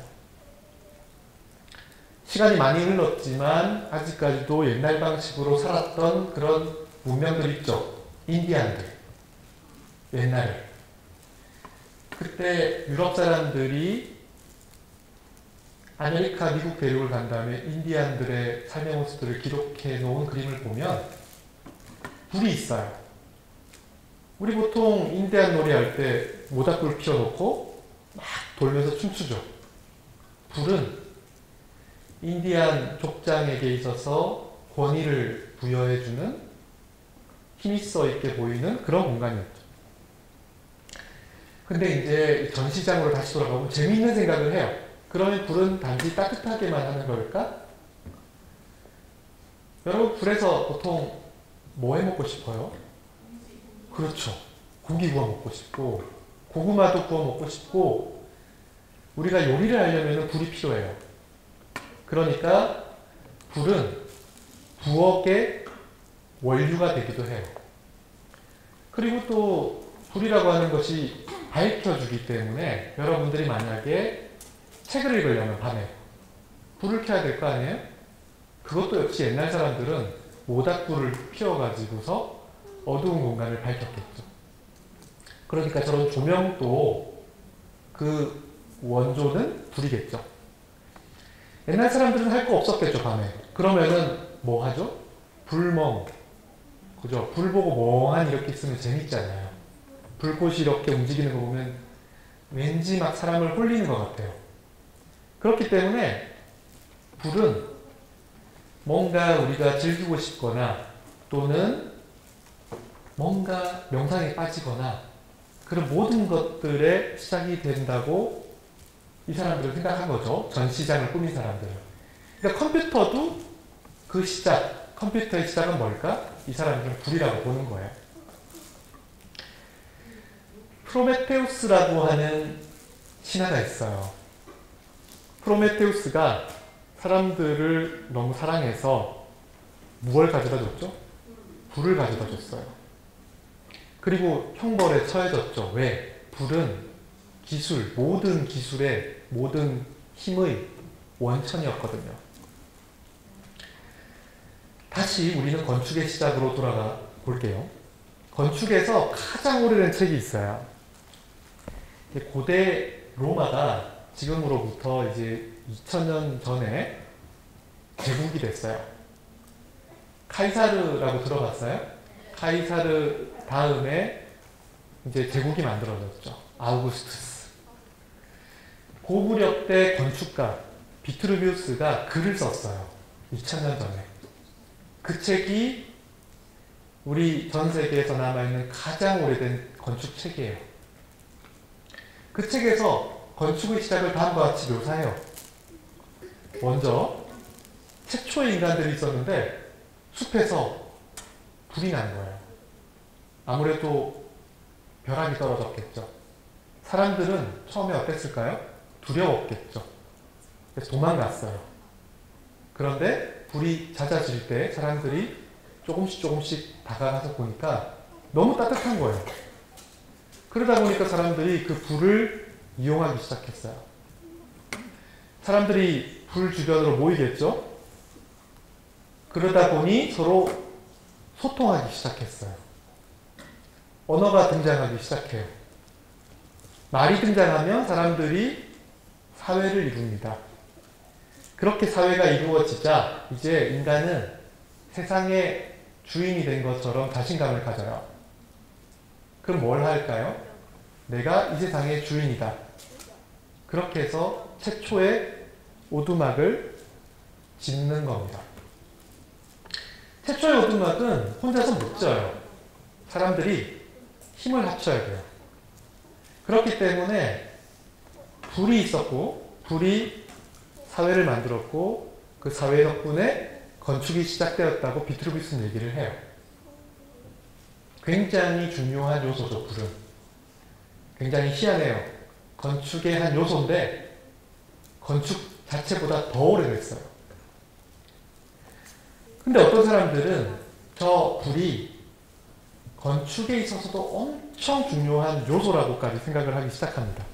시간이 많이 흘렀지만 아직까지도 옛날 방식으로 살았던 그런 문명들 있죠. 인디안들. 옛날에. 그때 유럽 사람들이 아메리카, 미국 대륙을 간 다음에 인디안들의 삶의 모습들을 기록해 놓은 그림을 보면 불이 있어요. 우리 보통 인디안 놀이할 때 모닥불 피워놓고 막 돌면서 춤추죠. 불은 인디안 족장에게 있어서 권위를 부여해주는 힘이 있어 있게 보이는 그런 공간이었죠. 근데 이제 전시장으로 다시 돌아가면 재미있는 생각을 해요. 그러면 불은 단지 따뜻하게만 하는 걸까? 여러분 불에서 보통 뭐 해 먹고 싶어요? 그렇죠. 고기 구워 먹고 싶고 고구마도 구워 먹고 싶고 우리가 요리를 하려면 불이 필요해요. 그러니까 불은 부엌의 원류가 되기도 해요. 그리고 또 불이라고 하는 것이 밝혀주기 때문에 여러분들이 만약에 책을 읽으려면 밤에 불을 켜야 될 거 아니에요? 그것도 역시 옛날 사람들은 모닥불을 피워가지고서 어두운 공간을 밝혔겠죠. 그러니까 저런 조명도 그 원조는 불이겠죠. 옛날 사람들은 할 거 없었겠죠, 밤에. 그러면은 뭐 하죠? 불멍. 그죠? 불 보고 멍하니 이렇게 있으면 재밌잖아요. 불꽃이 이렇게 움직이는 거 보면 왠지 막 사람을 홀리는 것 같아요. 그렇기 때문에 불은 뭔가 우리가 즐기고 싶거나 또는 뭔가 명상에 빠지거나 그런 모든 것들의 시작이 된다고 이 사람들은 생각한 거죠. 전 시장을 꾸민 사람들은. 그러니까 컴퓨터도 그 시작, 컴퓨터의 시작은 뭘까? 이 사람들은 불이라고 보는 거예요. 프로메테우스라고 하는 신화가 있어요. 프로메테우스가 사람들을 너무 사랑해서 무엇을 가져다 줬죠? 불을 가져다 줬어요. 그리고 형벌에 처해졌죠. 왜? 불은 기술, 모든 기술의 모든 힘의 원천이었거든요. 다시 우리는 건축의 시작으로 돌아가 볼게요. 건축에서 가장 오래된 책이 있어요. 고대 로마가 지금으로부터 이제 2000년 전에 제국이 됐어요. 카이사르라고 들어봤어요? 카이사르 다음에 이제 제국이 만들어졌죠. 아우구스투스. 고구려 때 건축가 비트루비우스가 글을 썼어요. 2000년 전에. 그 책이 우리 전 세계에서 남아있는 가장 오래된 건축책이에요. 그 책에서 건축의 시작을 다음과 같이 묘사해요. 먼저 최초의 인간들이 있었는데 숲에서 불이 난 거예요. 아무래도 벼락이 떨어졌겠죠. 사람들은 처음에 어땠을까요? 두려웠겠죠. 그래서 도망갔어요. 그런데 불이 잦아질 때 사람들이 조금씩 다가가서 보니까 너무 따뜻한 거예요. 그러다 보니까 사람들이 그 불을 이용하기 시작했어요. 사람들이 불 주변으로 모이겠죠? 그러다 보니 서로 소통하기 시작했어요. 언어가 등장하기 시작해요. 말이 등장하면 사람들이 사회를 이룹니다. 그렇게 사회가 이루어지자 이제 인간은 세상의 주인이 된 것처럼 자신감을 가져요. 그럼 뭘 할까요? 내가 이 세상의 주인이다. 그렇게 해서 최초의 오두막을 짓는 겁니다. 최초의 오두막은 혼자서 못 져요. 사람들이 힘을 합쳐야 돼요. 그렇기 때문에 불이 있었고, 불이 사회를 만들었고, 그 사회 덕분에 건축이 시작되었다고 비트루비스는 얘기를 해요. 굉장히 중요한 요소죠, 불은. 굉장히 희한해요. 건축의 한 요소인데 건축 자체보다 더 오래됐어요. 근데 어떤 사람들은 저 불이 건축에 있어서도 엄청 중요한 요소라고까지 생각을 하기 시작합니다.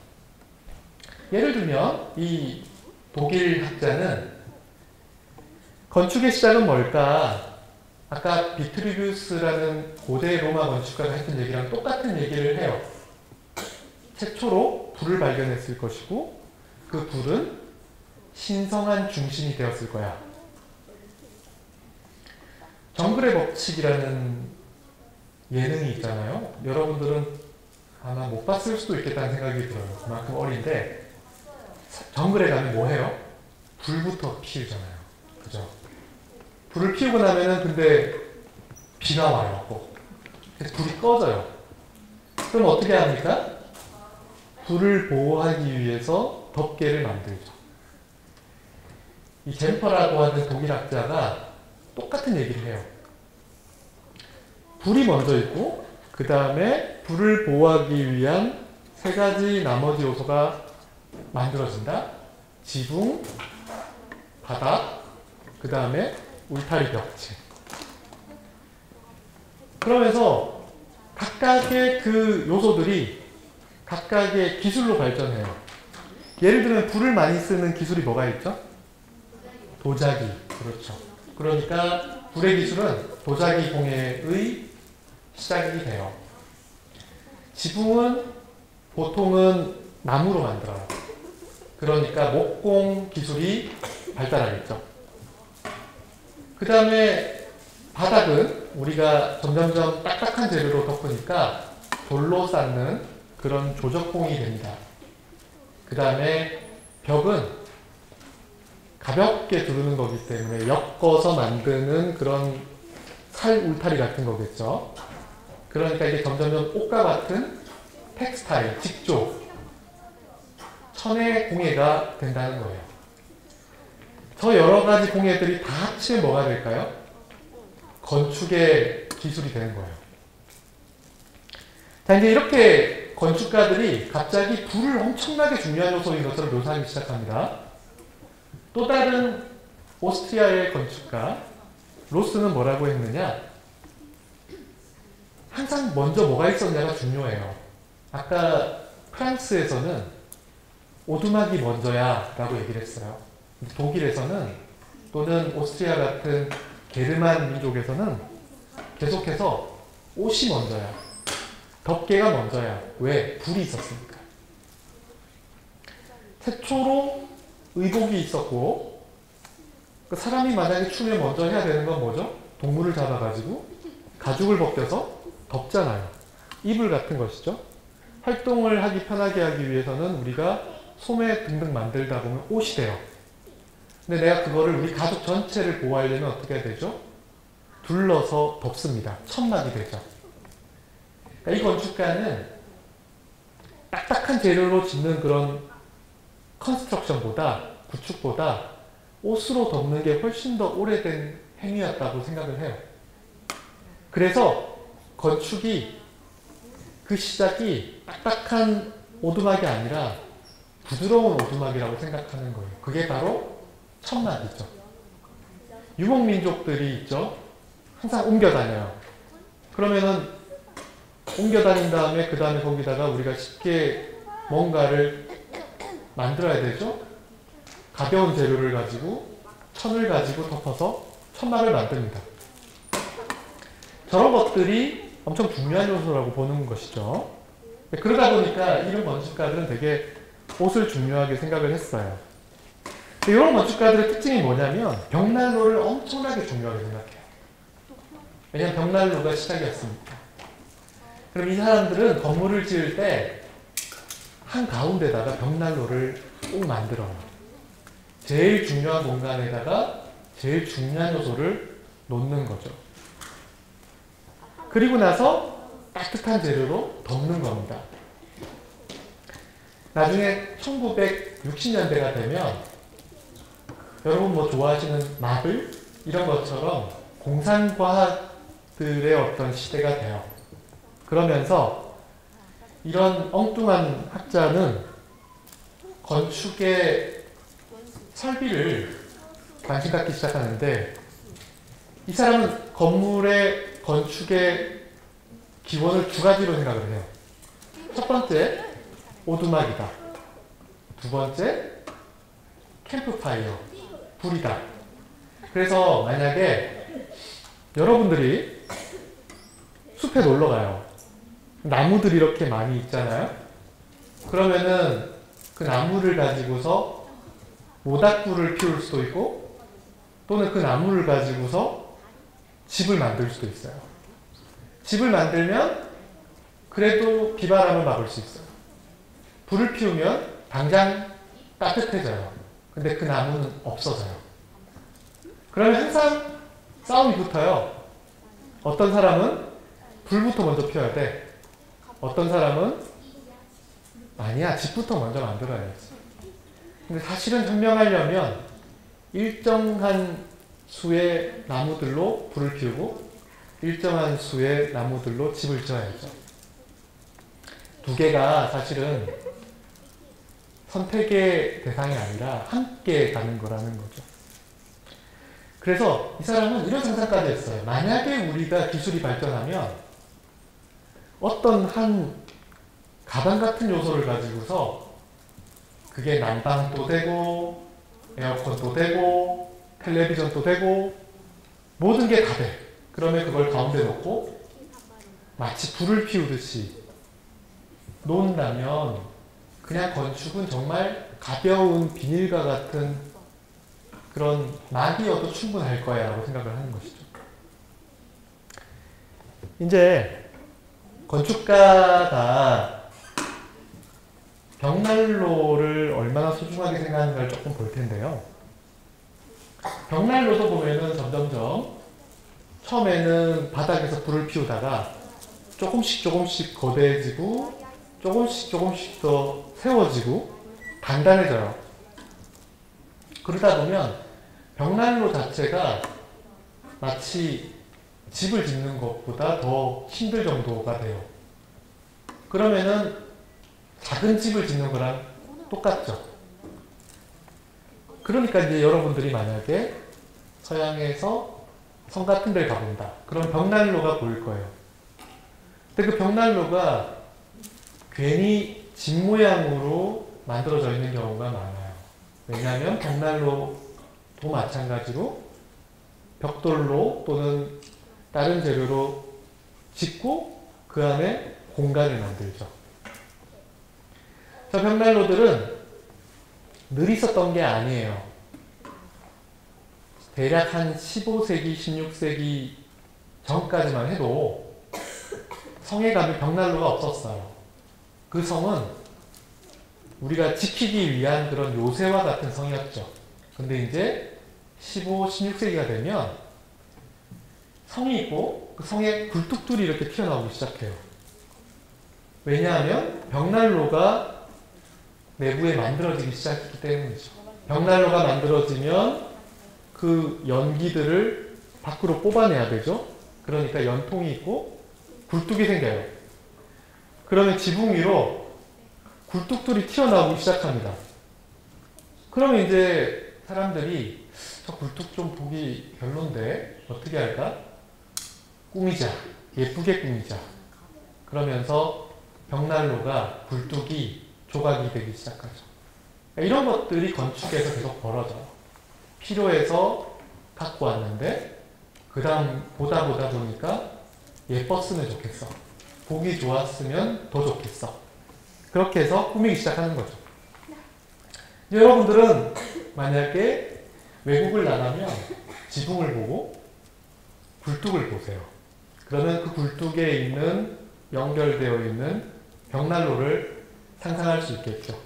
예를 들면 이 독일 학자는 건축의 시작은 뭘까? 아까 비트루비우스라는 고대 로마 건축가가 했던 얘기랑 똑같은 얘기를 해요. 최초로 불을 발견했을 것이고 그 불은 신성한 중심이 되었을 거야. 정글의 법칙이라는 예능이 있잖아요. 여러분들은 아마 못 봤을 수도 있겠다는 생각이 들어요. 그만큼 어린데 정글에 가면 뭐 해요? 불부터 피우잖아요. 그죠? 불을 피우고 나면은 근데 비가 와요. 꼭. 그래서 불이 꺼져요. 그럼 어떻게 합니까? 불을 보호하기 위해서 덮개를 만들죠. 이 젠퍼라고 하는 독일 학자가 똑같은 얘기를 해요. 불이 먼저 있고 그 다음에 불을 보호하기 위한 세 가지 나머지 요소가 만들어진다. 지붕, 바닥, 그 다음에 울타리 벽체. 그러면서 각각의 그 요소들이 각각의 기술로 발전해요. 예를 들면 불을 많이 쓰는 기술이 뭐가 있죠? 도자기. 그렇죠. 그러니까 불의 기술은 도자기 공예의 시작이 돼요. 지붕은 보통은 나무로 만들어요. 그러니까 목공 기술이 발달하겠죠. 그 다음에 바닥은 우리가 점점점 딱딱한 재료로 덮으니까 돌로 쌓는 그런 조적공이 됩니다. 그 다음에 벽은 가볍게 두르는 거기 때문에 엮어서 만드는 그런 살 울타리 같은 거겠죠. 그러니까 이게 점점점 옷과 같은 텍스타일, 직조, 천의 공예가 된다는 거예요. 저 여러 가지 공예들이 다 합치면 뭐가 될까요? 건축의 기술이 되는 거예요. 자, 이제 이렇게 건축가들이 갑자기 불을 엄청나게 중요한 요소인 것처럼 묘사하기 시작합니다. 또 다른 오스트리아의 건축가 로스는 뭐라고 했느냐? 항상 먼저 뭐가 있었냐가 중요해요. 아까 프랑스에서는 오두막이 먼저야 라고 얘기를 했어요. 독일에서는 또는 오스트리아 같은 게르만 민족에서는 계속해서 옷이 먼저야. 덮개가 먼저야. 왜? 불이 있었으니까. 최초로 의복이 있었고 그 사람이 만약에 추우면 먼저 해야 되는 건 뭐죠? 동물을 잡아가지고 가죽을 벗겨서 덮잖아요. 이불 같은 것이죠. 활동을 하기 편하게 하기 위해서는 우리가 소매 등등 만들다 보면 옷이 돼요. 근데 내가 그거를 우리 가족 전체를 보호하려면 어떻게 해야 되죠? 둘러서 덮습니다. 천막이 되죠. 그러니까 이 건축가는 딱딱한 재료로 짓는 그런 컨스트럭션보다, 구축보다 옷으로 덮는 게 훨씬 더 오래된 행위였다고 생각을 해요. 그래서 건축이 그 시작이 딱딱한 오두막이 아니라 부드러운 오두막이라고 생각하는 거예요. 그게 바로 천막이죠. 유목민족들이 있죠. 항상 옮겨 다녀요. 그러면은 옮겨 다닌 다음에 그 다음에 거기다가 우리가 쉽게 뭔가를 만들어야 되죠. 가벼운 재료를 가지고 천을 가지고 덮어서 천막을 만듭니다. 저런 것들이 엄청 중요한 요소라고 보는 것이죠. 그러다 보니까 이런 건축가들은 되게 옷을 중요하게 생각을 했어요. 이런 건축가들의 특징이 뭐냐면 벽난로를 엄청나게 중요하게 생각해요. 왜냐하면 벽난로가 시작이었으니까. 그럼 이 사람들은 건물을 지을 때 한가운데다가 벽난로를 꼭 만들어요. 제일 중요한 공간에다가 제일 중요한 요소를 놓는 거죠. 그리고 나서 따뜻한 재료로 덮는 겁니다. 나중에 1960년대가 되면 여러분 뭐 좋아하시는 마블 이런 것처럼 공상과학들의 어떤 시대가 돼요. 그러면서 이런 엉뚱한 학자는 건축의 설비를 관심 갖기 시작하는데 이 사람은 건물의 건축의 기원을 두 가지로 생각을 해요. 첫 번째, 오두막이다. 두 번째, 캠프파이어, 불이다. 그래서 만약에 여러분들이 숲에 놀러 가요. 나무들이 이렇게 많이 있잖아요. 그러면은 그 나무를 가지고서 모닥불을 피울 수도 있고 또는 그 나무를 가지고서 집을 만들 수도 있어요. 집을 만들면 그래도 비바람을 막을 수 있어요. 불을 피우면 당장 따뜻해져요. 근데 그 나무는 없어져요. 그러면 항상 싸움이 붙어요. 어떤 사람은 불부터 먼저 피워야 돼. 어떤 사람은 아니야, 집부터 먼저 만들어야지. 근데 사실은 현명하려면 일정한 수의 나무들로 불을 피우고 일정한 수의 나무들로 집을 지어야죠. 두 개가 사실은 선택의 대상이 아니라 함께 가는 거라는 거죠. 그래서 이 사람은 이런 상상까지 했어요. 만약에 우리가 기술이 발전하면 어떤 한 가방 같은 요소를 가지고서 그게 난방도 되고 에어컨도 되고 텔레비전도 되고 모든 게 다 돼. 그러면 그걸 가운데 놓고 마치 불을 피우듯이 놓는다면 그냥 건축은 정말 가벼운 비닐과 같은 그런 막이어도 충분할 거야 라고 생각을 하는 것이죠. 이제 건축가가 벽난로를 얼마나 소중하게 생각하는가를 조금 볼 텐데요. 벽난로도 보면은 점점점 처음에는 바닥에서 불을 피우다가 조금씩 거대해지고 조금씩 더 세워지고 단단해져요. 그러다 보면 벽난로 자체가 마치 집을 짓는 것보다 더 힘들 정도가 돼요. 그러면은 작은 집을 짓는 거랑 똑같죠. 그러니까 이제 여러분들이 만약에 서양에서 성 같은 데를 가본다. 그럼 벽난로가 보일 거예요. 근데 그 벽난로가 괜히 집 모양으로 만들어져 있는 경우가 많아요. 왜냐하면 벽난로도 마찬가지로 벽돌로 또는 다른 재료로 짓고 그 안에 공간을 만들죠. 저 벽난로들은 늘 있었던 게 아니에요. 대략 한 15세기, 16세기 전까지만 해도 성에 가면 벽난로가 없었어요. 그 성은 우리가 지키기 위한 그런 요새와 같은 성이었죠. 근데 이제 15, 16세기가 되면 성이 있고 그 성에 굴뚝들이 이렇게 튀어나오기 시작해요. 왜냐하면 벽난로가 내부에 만들어지기 시작했기 때문이죠. 벽난로가 만들어지면 그 연기들을 밖으로 뽑아내야 되죠. 그러니까 연통이 있고 굴뚝이 생겨요. 그러면 지붕 위로 굴뚝들이 튀어나오기 시작합니다. 그러면 이제 사람들이 저 굴뚝 좀 보기 별론데 어떻게 할까? 꾸미자. 예쁘게 꾸미자. 그러면서 벽난로가 굴뚝이 조각이 되기 시작하죠. 이런 것들이 건축에서 계속 벌어져요. 필요해서 갖고 왔는데 그 다음 보다 보니까 예뻤으면 좋겠어. 보기 좋았으면 더 좋겠어. 그렇게 해서 꾸미기 시작하는 거죠. 여러분들은 만약에 외국을 나가면 지붕을 보고 굴뚝을 보세요. 그러면 그 굴뚝에 있는 연결되어 있는 벽난로를 상상할 수 있겠죠.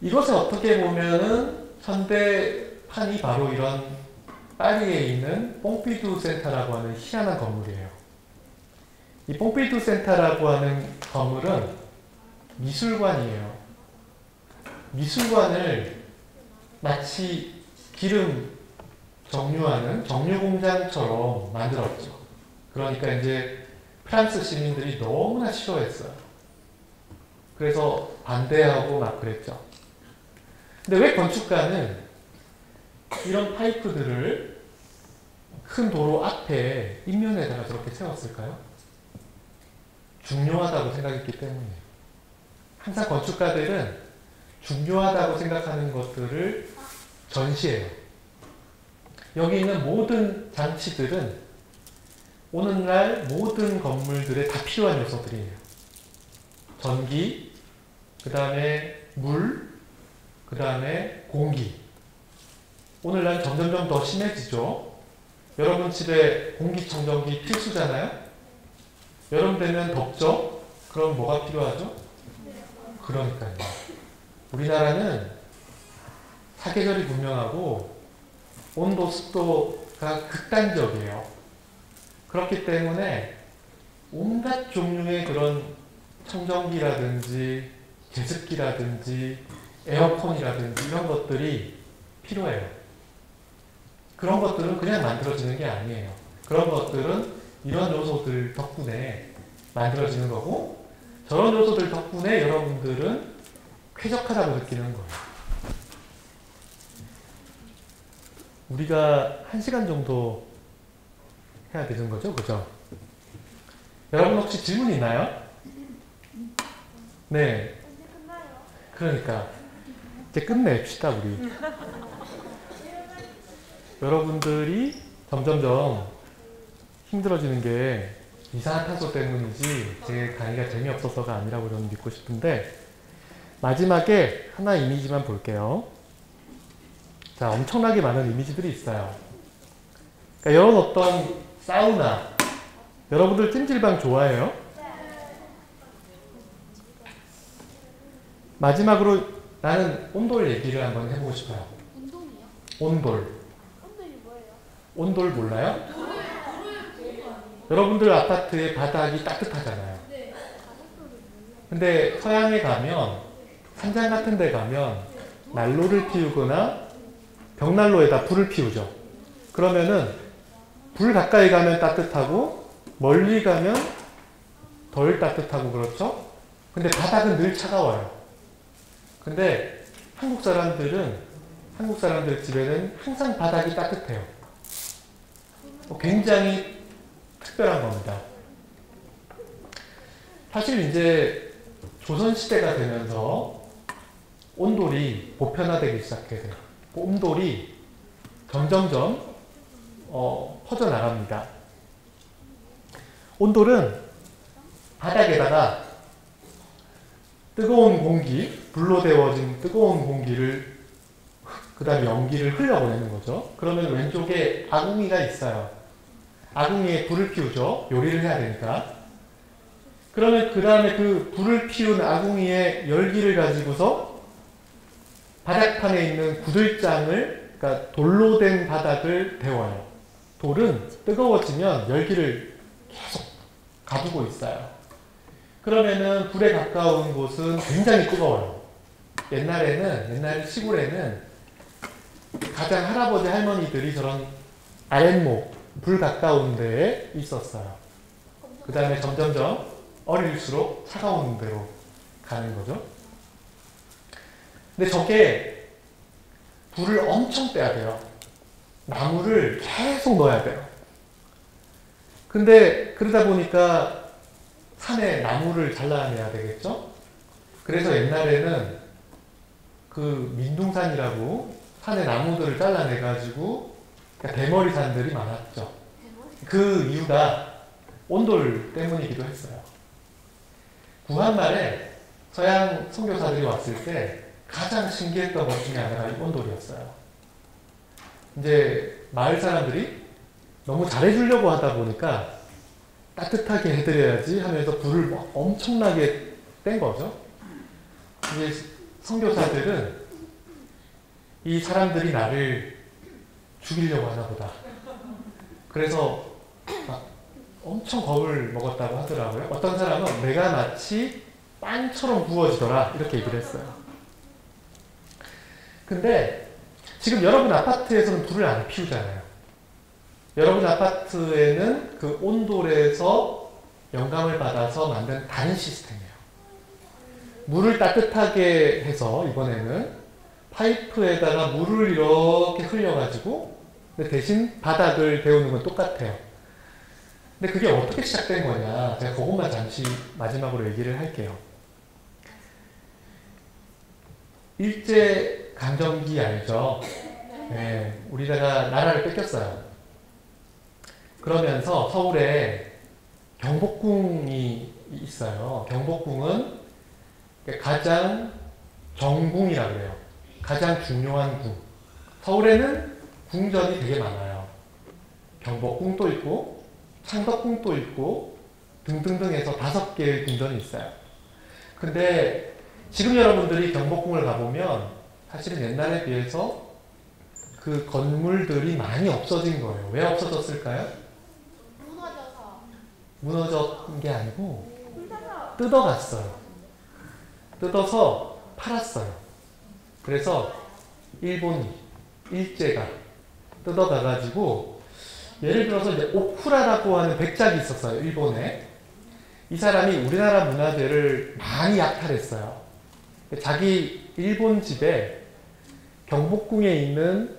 이것은 어떻게 보면은 현대판이 바로 이런 파리에 있는 뽕피두 센터라고 하는 희한한 건물이에요. 이 뽕피두 센터라고 하는 건물은 미술관이에요. 미술관을 마치 기름 정류하는 정유공장처럼 만들었죠. 그러니까 이제 프랑스 시민들이 너무나 싫어했어요. 그래서 반대하고 막 그랬죠. 근데 왜 건축가는 이런 파이프들을 큰 도로 앞에 입면에다가 저렇게 세웠을까요? 중요하다고 생각했기 때문이에요. 항상 건축가들은 중요하다고 생각하는 것들을 전시해요. 여기 있는 모든 장치들은 오늘날 모든 건물들에 다 필요한 요소들이에요. 전기, 그 다음에 물, 그 다음에 공기. 오늘날 점점점 더 심해지죠. 여러분 집에 공기청정기 필수잖아요. 여름 되면 덥죠. 그럼 뭐가 필요하죠? 그러니까요. 우리나라는 사계절이 분명하고 온도, 습도가 극단적이에요. 그렇기 때문에 온갖 종류의 그런 청정기라든지 제습기라든지 에어컨이라든지 이런 것들이 필요해요. 그런 것들은 그냥 만들어지는 게 아니에요. 그런 것들은 이런 요소들 덕분에 만들어지는 거고, 저런 요소들 덕분에 여러분들은 쾌적하다고 느끼는 거예요. 우리가 1시간 정도 해야 되는 거죠? 그죠? 여러분 혹시 질문 있나요? 네. 언제 끝나요? 그러니까 이제 끝냅시다 우리. 여러분들이 점점점 힘들어지는 게 이산화탄소 때문이지 제 강의가 재미없어서가 아니라고 저는 믿고 싶은데, 마지막에 하나 이미지만 볼게요. 자, 엄청나게 많은 이미지들이 있어요. 그러니까 이런 어떤 사우나, 여러분들 찜질방 좋아해요? 마지막으로 나는 온돌 얘기를 한번 해보고 싶어요. 운동이요? 온돌. 운동이 뭐예요? 온돌 몰라요? 여러분들 아파트의 바닥이 따뜻하잖아요. 근데 서양에 가면, 산장 같은 데 가면 난로를 피우거나 벽난로에다 불을 피우죠. 그러면은 불 가까이 가면 따뜻하고 멀리 가면 덜 따뜻하고 그렇죠? 근데 바닥은 늘 차가워요. 근데 한국 사람들 집에는 항상 바닥이 따뜻해요. 굉장히 특별한 겁니다. 사실 이제 조선시대가 되면서 온돌이 보편화되기 시작해요. 온돌이 점점점 퍼져나갑니다. 온돌은 바닥에다가 뜨거운 공기, 불로 데워진 뜨거운 공기를, 그 다음에 연기를 흘려보내는 거죠. 그러면 왼쪽에 아궁이가 있어요. 아궁이에 불을 피우죠. 요리를 해야 되니까. 그러면 그 다음에 그 불을 피운 아궁이의 열기를 가지고서 바닥판에 있는 구들장을, 그러니까 돌로 된 바닥을 데워요. 돌은 뜨거워지면 열기를 계속 가두고 있어요. 그러면은 불에 가까운 곳은 굉장히 뜨거워요. 옛날 시골에는 가장 할아버지 할머니들이 저런 아랫목, 불 가까운 데에 있었어요. 그 다음에 점점점 어릴수록 차가운 데로 가는 거죠. 근데 저게 불을 엄청 떼야 돼요. 나무를 계속 넣어야 돼요. 근데 그러다 보니까 산에 나무를 잘라내야 되겠죠? 그래서 옛날에는 그 민둥산이라고 산에 나무들을 잘라내가지고 대머리산들이 많았죠. 그 이유가 온돌 때문이기도 했어요. 구한말에 서양 선교사들이 왔을 때 가장 신기했던 것 중에 하나가 이 온돌이었어요. 이제 마을 사람들이 너무 잘해주려고 하다 보니까 따뜻하게 해드려야지 하면서 불을 막 엄청나게 뗀 거죠. 이제 선교사들은 이 사람들이 나를 죽이려고 하나 보다. 그래서 막 엄청 겁을 먹었다고 하더라고요. 어떤 사람은 내가 마치 빵처럼 구워지더라 이렇게 얘기를 했어요. 근데 지금 여러분 아파트에서는 불을 안 피우잖아요. 여러분 아파트에는 그 온돌에서 영감을 받아서 만든 다른 시스템이에요. 물을 따뜻하게 해서 이번에는 파이프에다가 물을 이렇게 흘려가지고 근데 대신 바닥을 데우는 건 똑같아요. 근데 그게 어떻게 시작된 거냐 제가 그것만 잠시 마지막으로 얘기를 할게요. 일제강점기 알죠? 네, 우리나라 나라를 뺏겼어요. 그러면서 서울에 경복궁이 있어요. 경복궁은 가장 정궁이라고 그래요. 가장 중요한 궁. 서울에는 궁전이 되게 많아요. 경복궁도 있고 창덕궁도 있고 등등등 해서 5개의 궁전이 있어요. 근데 지금 여러분들이 경복궁을 가보면 사실은 옛날에 비해서 그 건물들이 많이 없어진 거예요. 왜 없어졌을까요? 무너진 게 아니고 뜯어갔어요. 뜯어서 팔았어요. 그래서 일본이 일제가 뜯어가가지고 예를 들어서 이제 오쿠라라고 하는 백작이 있었어요. 일본에. 이 사람이 우리나라 문화재를 많이 약탈했어요. 자기 일본 집에 경복궁에 있는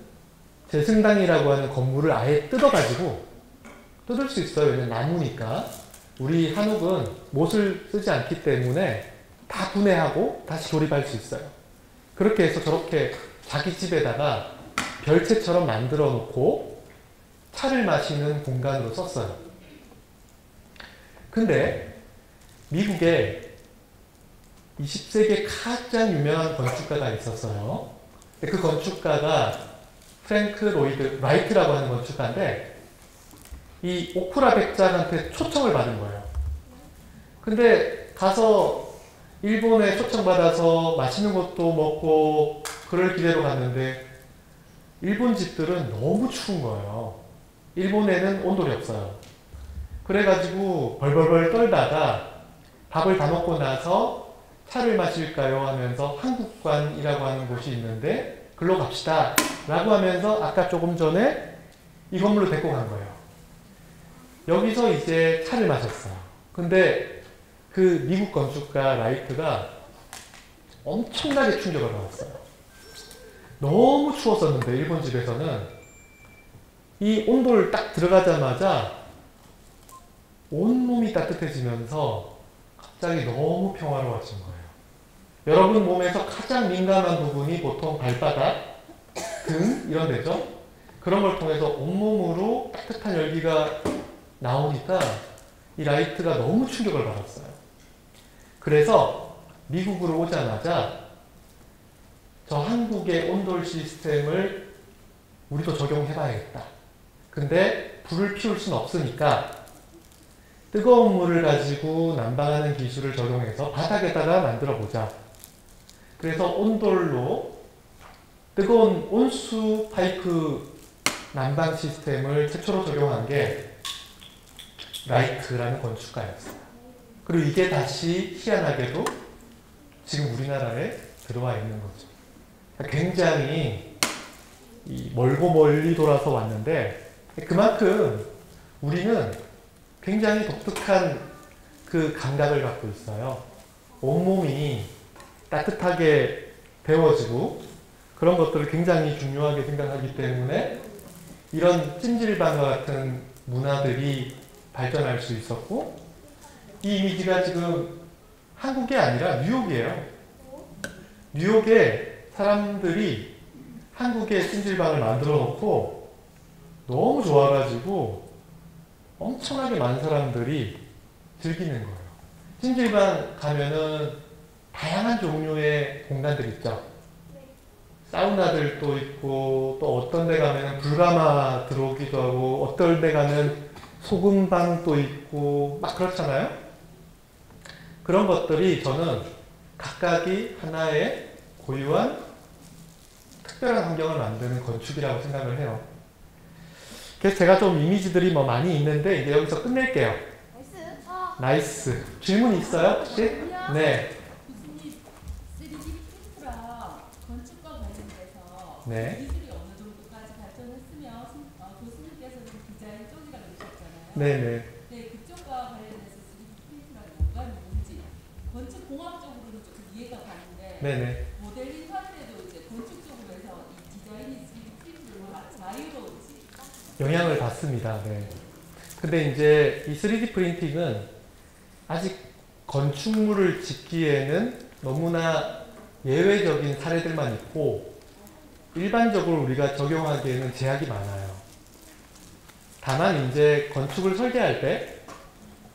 재승당이라고 하는 건물을 아예 뜯어가지고 뜯을 수 있어요. 왜냐면 나무니까. 우리 한옥은 못을 쓰지 않기 때문에 다 분해하고 다시 조립할 수 있어요. 그렇게 해서 저렇게 자기 집에다가 별채처럼 만들어 놓고 차를 마시는 공간으로 썼어요. 근데 미국에 20세기에 가장 유명한 건축가가 있었어요. 그 건축가가 프랭크 로이드 라이트라고 하는 건축가인데 이 오쿠라 백작한테 초청을 받은 거예요. 근데 가서 일본에 초청받아서 맛있는 것도 먹고 그럴 기대로 갔는데 일본 집들은 너무 추운 거예요. 일본에는 온돌이 없어요. 그래가지고 벌벌벌 떨다가 밥을 다 먹고 나서 차를 마실까요 하면서 한국관이라고 하는 곳이 있는데 글로 갑시다 라고 하면서 아까 조금 전에 이 건물로 데리고 간 거예요. 여기서 이제 차를 마셨어요. 근데 그 미국 건축가 라이트가 엄청나게 충격을 받았어요. 너무 추웠었는데 일본 집에서는 이 온돌 딱 들어가자마자 온몸이 따뜻해지면서 갑자기 너무 평화로워진 거예요. 여러분 몸에서 가장 민감한 부분이 보통 발바닥, 등 이런 데죠. 그런 걸 통해서 온몸으로 따뜻한 열기가 나오니까 이 라이트가 너무 충격을 받았어요. 그래서 미국으로 오자마자 저 한국의 온돌 시스템을 우리도 적용해봐야겠다. 근데 불을 피울 수는 없으니까 뜨거운 물을 가지고 난방하는 기술을 적용해서 바닥에다가 만들어 보자. 그래서 온돌로 뜨거운 온수 파이프 난방 시스템을 최초로 적용한 게 라이트라는 건축가였어요. 그리고 이게 다시 희한하게도 지금 우리나라에 들어와 있는 거죠. 굉장히 멀고 멀리 돌아서 왔는데 그만큼 우리는 굉장히 독특한 그 감각을 갖고 있어요. 온몸이 따뜻하게 데워지고 그런 것들을 굉장히 중요하게 생각하기 때문에 이런 찜질방과 같은 문화들이 발전할 수 있었고 이 이미지가 지금 한국이 아니라 뉴욕이에요. 뉴욕에 사람들이 한국에 찜질방을 만들어 놓고 너무 좋아가지고 엄청나게 많은 사람들이 즐기는 거예요. 찜질방 가면은 다양한 종류의 공간들 있죠. 사우나들도 있고 또 어떤 데 가면 불가마 들어오기도 하고 어떤 데 가면 소금방도 있고 막 그렇잖아요. 그런 것들이 저는 각각이 하나의 고유한 특별한 환경을 만드는 건축이라고 생각을 해요. 그래서 제가 좀 이미지들이 뭐 많이 있는데 이제 여기서 끝낼게요. 나이스. 질문 있어요? 혹시? 네. 교수님, 3D 프린터랑 건축과 관련돼서 네. 기술이 어느 정도까지 발전했으면 교수님께서는 디자인 쪽이라고 그러셨잖아요. 네네. 네, 그쪽과 관련해서 3D 프린터랑 연관이 뭔지 건축공학적으로는 조금 이해가 가는데 네네. 모델링 할 때도 이제 건축 쪽으로 해서 이 디자인이 3D 프린터로 자유로운지 영향을 받습니다. 네. 근데 이제 이 3D 프린팅은 아직 건축물을 짓기에는 너무나 예외적인 사례들만 있고 일반적으로 우리가 적용하기에는 제약이 많아요. 다만 이제 건축을 설계할 때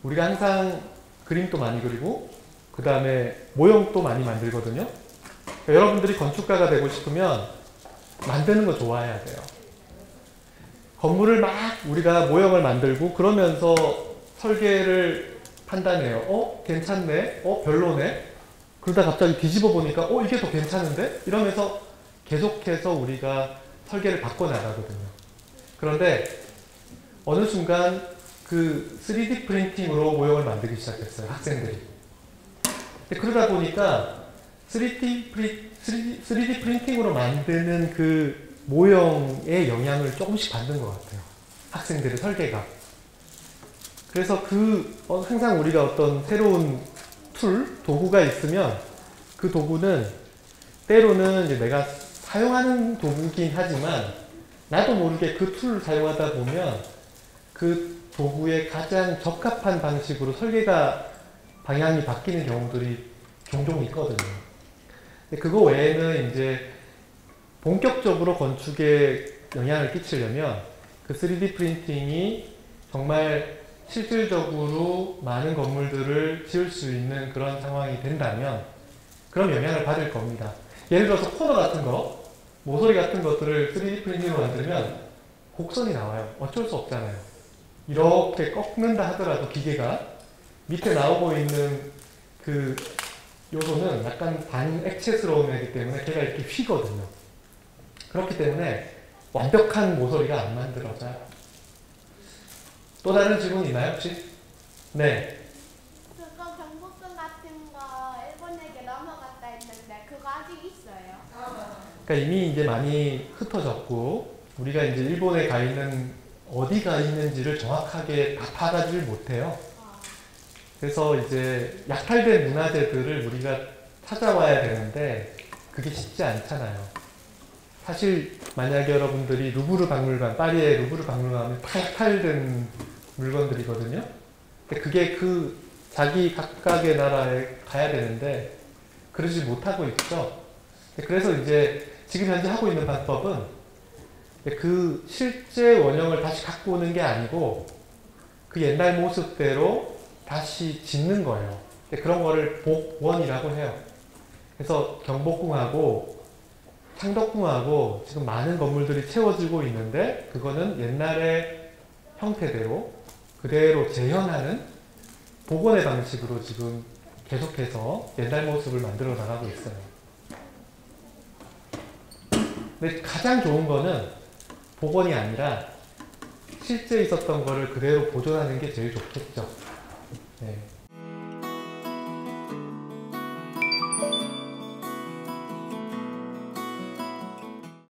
우리가 항상 그림도 많이 그리고 그 다음에 모형도 많이 만들거든요. 그러니까 여러분들이 건축가가 되고 싶으면 만드는 거 좋아해야 돼요. 건물을 막 우리가 모형을 만들고 그러면서 설계를 판단해요. 괜찮네? 별로네? 그러다 갑자기 뒤집어 보니까 이게 더 괜찮은데? 이러면서 계속해서 우리가 설계를 바꿔나가거든요. 그런데 어느 순간 그 3D 프린팅으로 모형을 만들기 시작했어요. 학생들이. 그러다 보니까 3D 프린팅으로 만드는 그 모형의 영향을 조금씩 받는 것 같아요. 학생들의 설계가. 그래서 항상 우리가 어떤 새로운 도구가 있으면 그 도구는 때로는 이제 내가 사용하는 도구긴 하지만 나도 모르게 그 툴을 사용하다 보면 그 도구에 가장 적합한 방식으로 설계가 방향이 바뀌는 경우들이 종종 있거든요. 근데 그거 외에는 이제 본격적으로 건축에 영향을 끼치려면 그 3D 프린팅이 정말 실질적으로 많은 건물들을 지을 수 있는 그런 상황이 된다면 그럼 영향을 받을 겁니다. 예를 들어서 코너 같은 거, 모서리 같은 것들을 3D 프린팅으로 만들면 곡선이 나와요. 어쩔 수 없잖아요. 이렇게 꺾는다 하더라도 기계가 밑에 나오고 있는 그 요소는 약간 반액체스러운 애기 때문에 걔가 이렇게 휘거든요. 그렇기 때문에 완벽한 모서리가 안 만들어져요. 또 다른 질문 있나요, 혹시? 네. 그거 경복궁 같은 거 일본에게 넘어갔다 했는데 그거 아직 있어요? 그러니까 이미 이제 많이 흩어졌고 우리가 이제 일본에 가 있는 어디가 있는지를 정확하게 다 파악하지를 못해요. 그래서 이제 약탈된 문화재들을 우리가 찾아와야 되는데 그게 쉽지 않잖아요. 사실 만약에 여러분들이 루브르 박물관, 파리의 루브르 박물관은 다 약탈된 물건들이거든요. 근데 그게 자기 각각의 나라에 가야 되는데 그러지 못하고 있죠. 그래서 이제 지금 현재 하고 있는 방법은 그 실제 원형을 다시 갖고 오는 게 아니고 그 옛날 모습대로 다시 짓는 거예요. 그런 거를 복원이라고 해요. 그래서 경복궁하고 창덕궁하고 지금 많은 건물들이 채워지고 있는데 그거는 옛날의 형태대로 그대로 재현하는 복원의 방식으로 지금 계속해서 옛날 모습을 만들어 나가고 있어요. 근데 가장 좋은 거는 복원이 아니라 실제 있었던 거를 그대로 보존하는 게 제일 좋겠죠. 네.